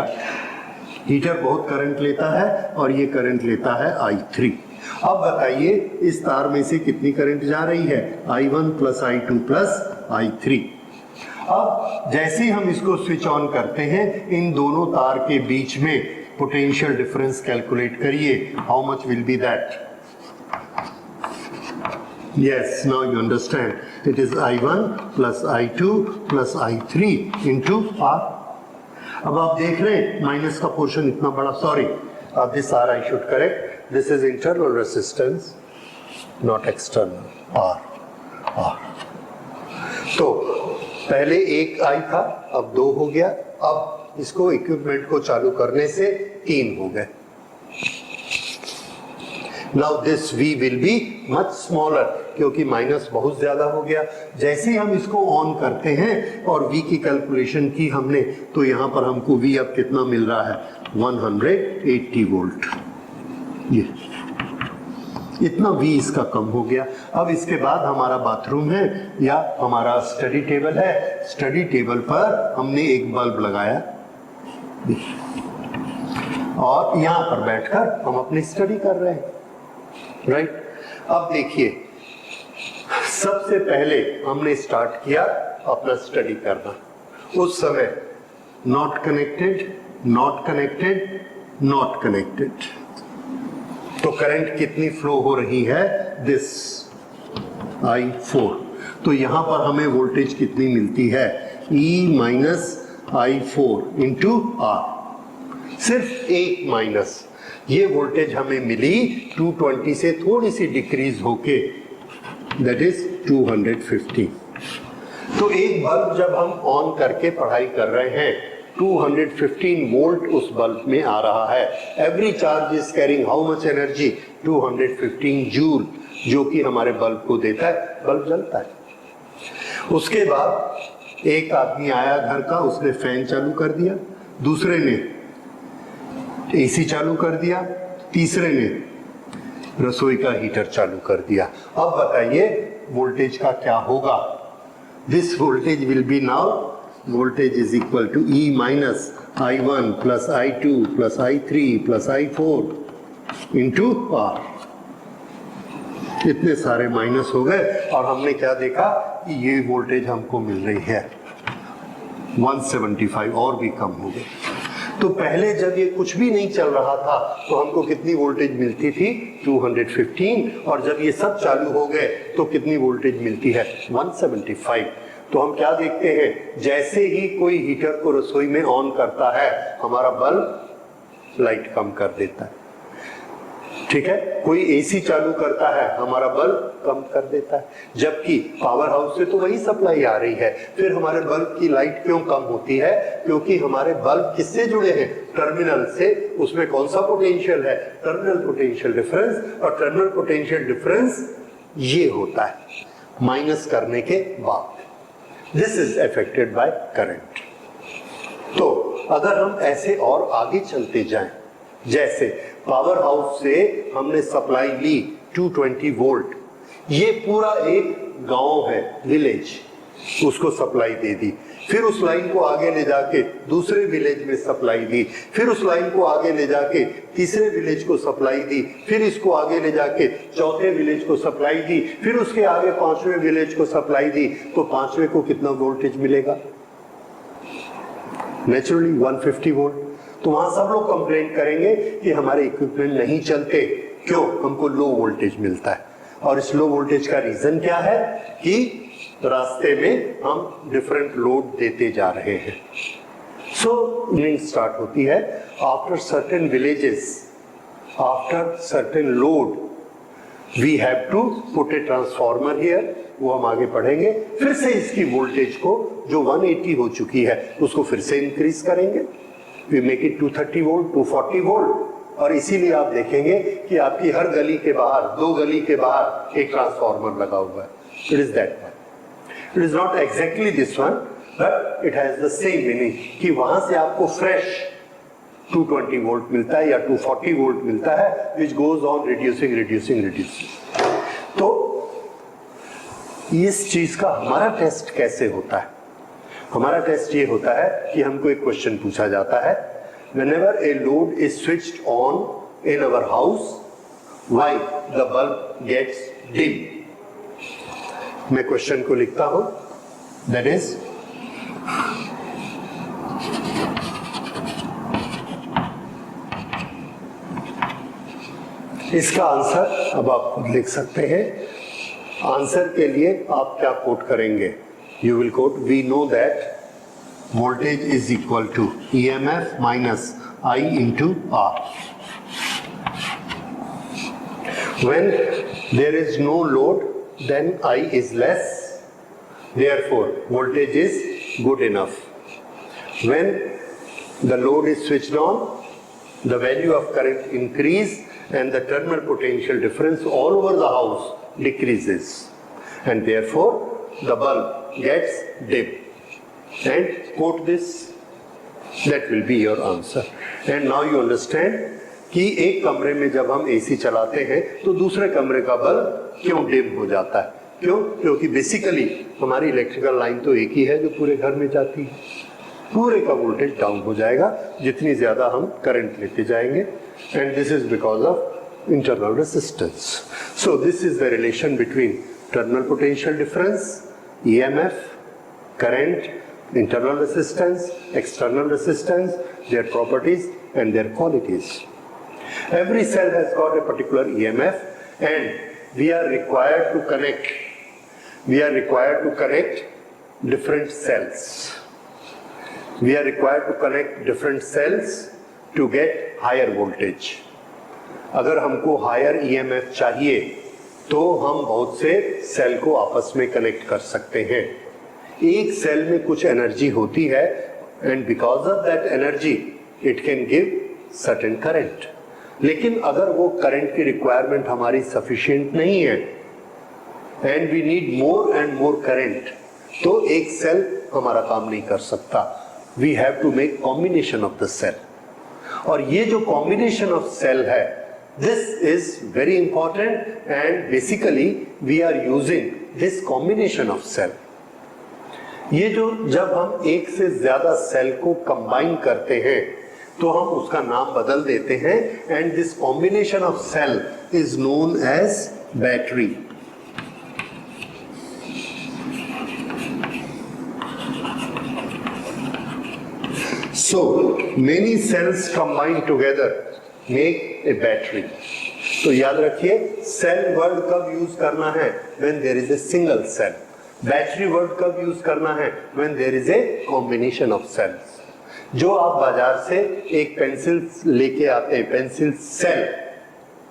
हीटर बहुत करंट लेता है और ये करंट लेता है I3. अब बताइए इस तार में से कितनी करंट जा रही है? I1 plus I2 plus I3. अब जैसे हम इसको स्विच ऑन करते हैं, इन दोनों तार के बीच में पोटेंशियल डिफरेंस कैलकुलेट करिए. How much will be that? Yes, now you understand. It is I1 plus I2 plus I3 into R. अब आप देख रहे हैं माइनस का पोर्शन इतना बड़ा. Sorry, this R I should correct. This is internal resistance, not external. R. तो पहले एक I था, अब 2 हो गया. अब इसको इक्विपमेंट को चालू करने से 3 हो गए. Now this V will be much smaller, क्योंकि माइनस बहुत ज्यादा हो गया. जैसे हम इसको ऑन करते हैं और V की कैलकुलेशन की हमने, तो यहाँ पर हमको V अब कितना मिल रहा है? 180 वोल्ट. ये इतना V इसका कम हो गया। अब इसके बाद हमारा बाथरूम है या हमारा स्टडी टेबल है, स्टडी टेबल पर हमने एक बल्ब लगाया और यहां पर बैठकर हम अपनी स्टडी कर रहे हैं, राइट। अब देखिए, सबसे पहले हमने स्टार्ट किया अपना स्टडी करना। उस समय not connected, not connected, not connected, तो करंट कितनी फ्लो हो रही है, दिस I4। तो यहां पर हमें वोल्टेज कितनी मिलती है, E minus I4 into R। सिर्फ एक माइनस, ये वोल्टेज हमें मिली 220 से थोड़ी सी डिक्रीज होके, दैट इज 250। तो एक बल्ब जब हम ऑन करके पढ़ाई कर रहे हैं, 215 वोल्ट उस बल्ब में आ रहा है। Every charge is carrying how much energy, 215 joule, जो कि हमारे बल्ब को देता है, बल्ब जलता है। उसके बाद एक आदमी आया घर का, उसने फैन चालू कर दिया, दूसरे ने एसी चालू कर दिया, तीसरे ने रसोई का हीटर चालू कर दिया। अब बताइए वोल्टेज का क्या होगा। This voltage will be now, voltage is equal to E minus I1 plus I2 plus I3 plus I4 into R। इतने सारे माइनस हो गए और हमने क्या देखा कि ये वोल्टेज हमको मिल रही है 175, और भी कम हो गए। तो पहले जब ये कुछ भी नहीं चल रहा था तो हमको कितनी वोल्टेज मिलती थी, 215, और जब ये सब चालू हो गए तो कितनी वोल्टेज मिलती है, 175। तो हम क्या देखते हैं, जैसे ही कोई हीटर को रसोई में ऑन करता है, हमारा बल्ब लाइट कम कर देता है, ठीक है। कोई एसी चालू करता है, हमारा बल्ब कम कर देता है, जबकि पावर हाउस से तो वही सप्लाई आ रही है। फिर हमारे बल्ब की लाइट क्यों कम होती है, क्योंकि हमारे बल्ब किससे जुड़े हैं, टर्मिनल से। उसमें कौन सा पोटेंशियल है, टर्मिनल पोटेंशियल डिफरेंस, और टर्मिनल पोटेंशियल डिफरेंस ये होता है माइनस करने के बाद। This is affected by current. तो अगर हम ऐसे और आगे चलते जाएं, जैसे पावर हाउस से हमने सप्लाई ली 220 वोल्ट, ये पूरा एक गांव है, विलेज, उसको सप्लाई दे दी। फिर उस लाइन को आगे ले जाके दूसरे विलेज में सप्लाई दी, फिर उस लाइन को आगे ले जाके तीसरे विलेज को सप्लाई दी, फिर इसको आगे ले जाके चौथे विलेज को सप्लाई दी, फिर उसके आगे पांचवें विलेज को सप्लाई दी। तो पांचवें को कितना वोल्टेज मिलेगा, नेचुरली 150 वोल्ट। तो वहां सब लोग कंप्लेंट करेंगे कि हमारे इक्विपमेंट नहीं चलते, क्यों, हमको लो वोल्टेज मिलता है। और इस लो वोल्टेज का रीजन क्या है कि रास्ते में हम डिफरेंट लोड देते जा रहे हैं। सो मीनिंग स्टार्ट होती है after certain villages, after certain load we have to put a transformer here, वो हम आगे पढ़ेंगे। फिर से इसकी वोल्टेज को जो 180 हो चुकी है उसको फिर से इंक्रीज करेंगे, we make it 230 volt, 240 volt. और इसीलिए आप देखेंगे कि आपकी हर गली के बाहर, 2 गली के बाहर एक ट्रांसफार्मर लगा हुआ है। It is that one. It is not exactly this one, but it has the same meaning कि वहां से आपको fresh 220 वोल्ट मिलता है या 240 वोल्ट मिलता है, which goes on reducing, reducing, reducing। तो इस चीज का हमारा टेस्ट कैसे होता है, हमारा टेस्ट ये होता है कि हमको एक क्वेश्चन पूछा जाता है, whenever a load is switched on in our house, why the bulb gets dim। मैं क्वेश्चन को लिखता हूं, दैट इज इसका आंसर अब आप खुद लिख सकते हैं। आंसर के लिए आप क्या कोट करेंगे, you will quote we know that voltage is equal to EMF minus I into R. When there is no load then I is less, therefore voltage is good enough. When the load is switched on, the value of current increase and the terminal potential difference all over the house decreases, and therefore the bulb gets dim. And quote this, that will be your answer. And now you understand कि एक कमरे में जब हम AC चलाते हैं तो दूसरे कमरे का बल्ब क्यों डिम हो जाता है? क्यों? क्योंकि बेसिकली हमारी इलेक्ट्रिकल लाइन तो एक ही है जो पूरे घर में जाती है। पूरे का वोल्टेज डाउन हो जाएगा जितनी ज्यादा हम करंट लेते जाएंगे, and this is because of internal resistance. So this is the relation between terminal potential difference, EMF, current, internal resistance, external resistance, their properties and their qualities. Every cell has got a particular EMF and we are required to connect different cells. We are required to connect different cells to get higher voltage. अगर हमको higher EMF चाहिए तो हम बहुत से cell को आपस में कनेक्ट कर सकते हैं। एक सेल में कुछ एनर्जी होती है and because of that energy it can give certain current. लेकिन अगर वो करंट की रिक्वायरमेंट हमारी सफिशिएंट नहीं है and we need more and more current, तो एक सेल हमारा काम नहीं कर सकता। We have to make combination of the cell, और ये जो कॉम्बिनेशन ऑफ सेल है, this is very important and basically we are using this combination of cell. ये जो जब हम एक से ज्यादा सेल को कंबाइन करते हैं तो हम उसका नाम बदल देते हैं, and this combination of cell is known as battery. So many cells combine together make a battery. तो याद रखिए, सेल वर्ड कब यूज करना है? When there is a single cell. Battery word कब यूज करना है? When there is a combination of cells. जो आप बाजार से एक पेंसिल लेके आते हैं, पेंसिल सेल,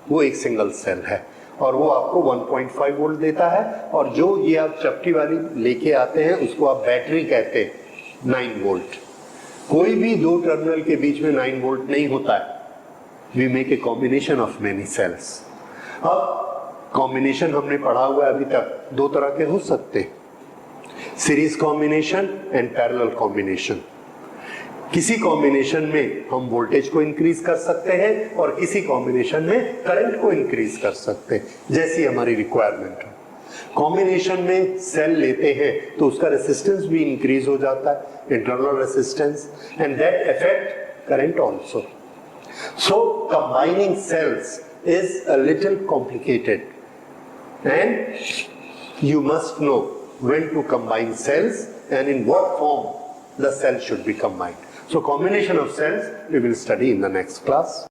वो एक सिंगल सेल है और वो आपको 1.5 वोल्ट देता है, और जो ये आप चपटी वाली लेके आते हैं उसको आप बैटरी कहते हैं, 9 वोल्ट। कोई भी दो टर्मिनल के बीच में 9 वोल्ट नहीं होता है। We make a combination of many cells. अब कॉम्बिनेशन हमने पढ़ा हुआ है अभी तक, दो तरह के हो सकते हैं, series combination and parallel combination. किसी कॉम्बिनेशन में हम वोल्टेज को इंक्रीज कर सकते हैं और किसी कॉम्बिनेशन में करंट को इंक्रीज कर सकते हैं, जैसी हमारी रिक्वायरमेंट हो। कॉम्बिनेशन में सेल लेते हैं तो उसका रेसिस्टेंस भी इंक्रीज हो जाता है, internal resistance, and that affect current also. So combining cells is a little complicated, and you must know when to combine cells and in what form the cell should be combined. So combination of cells we will study in the next class.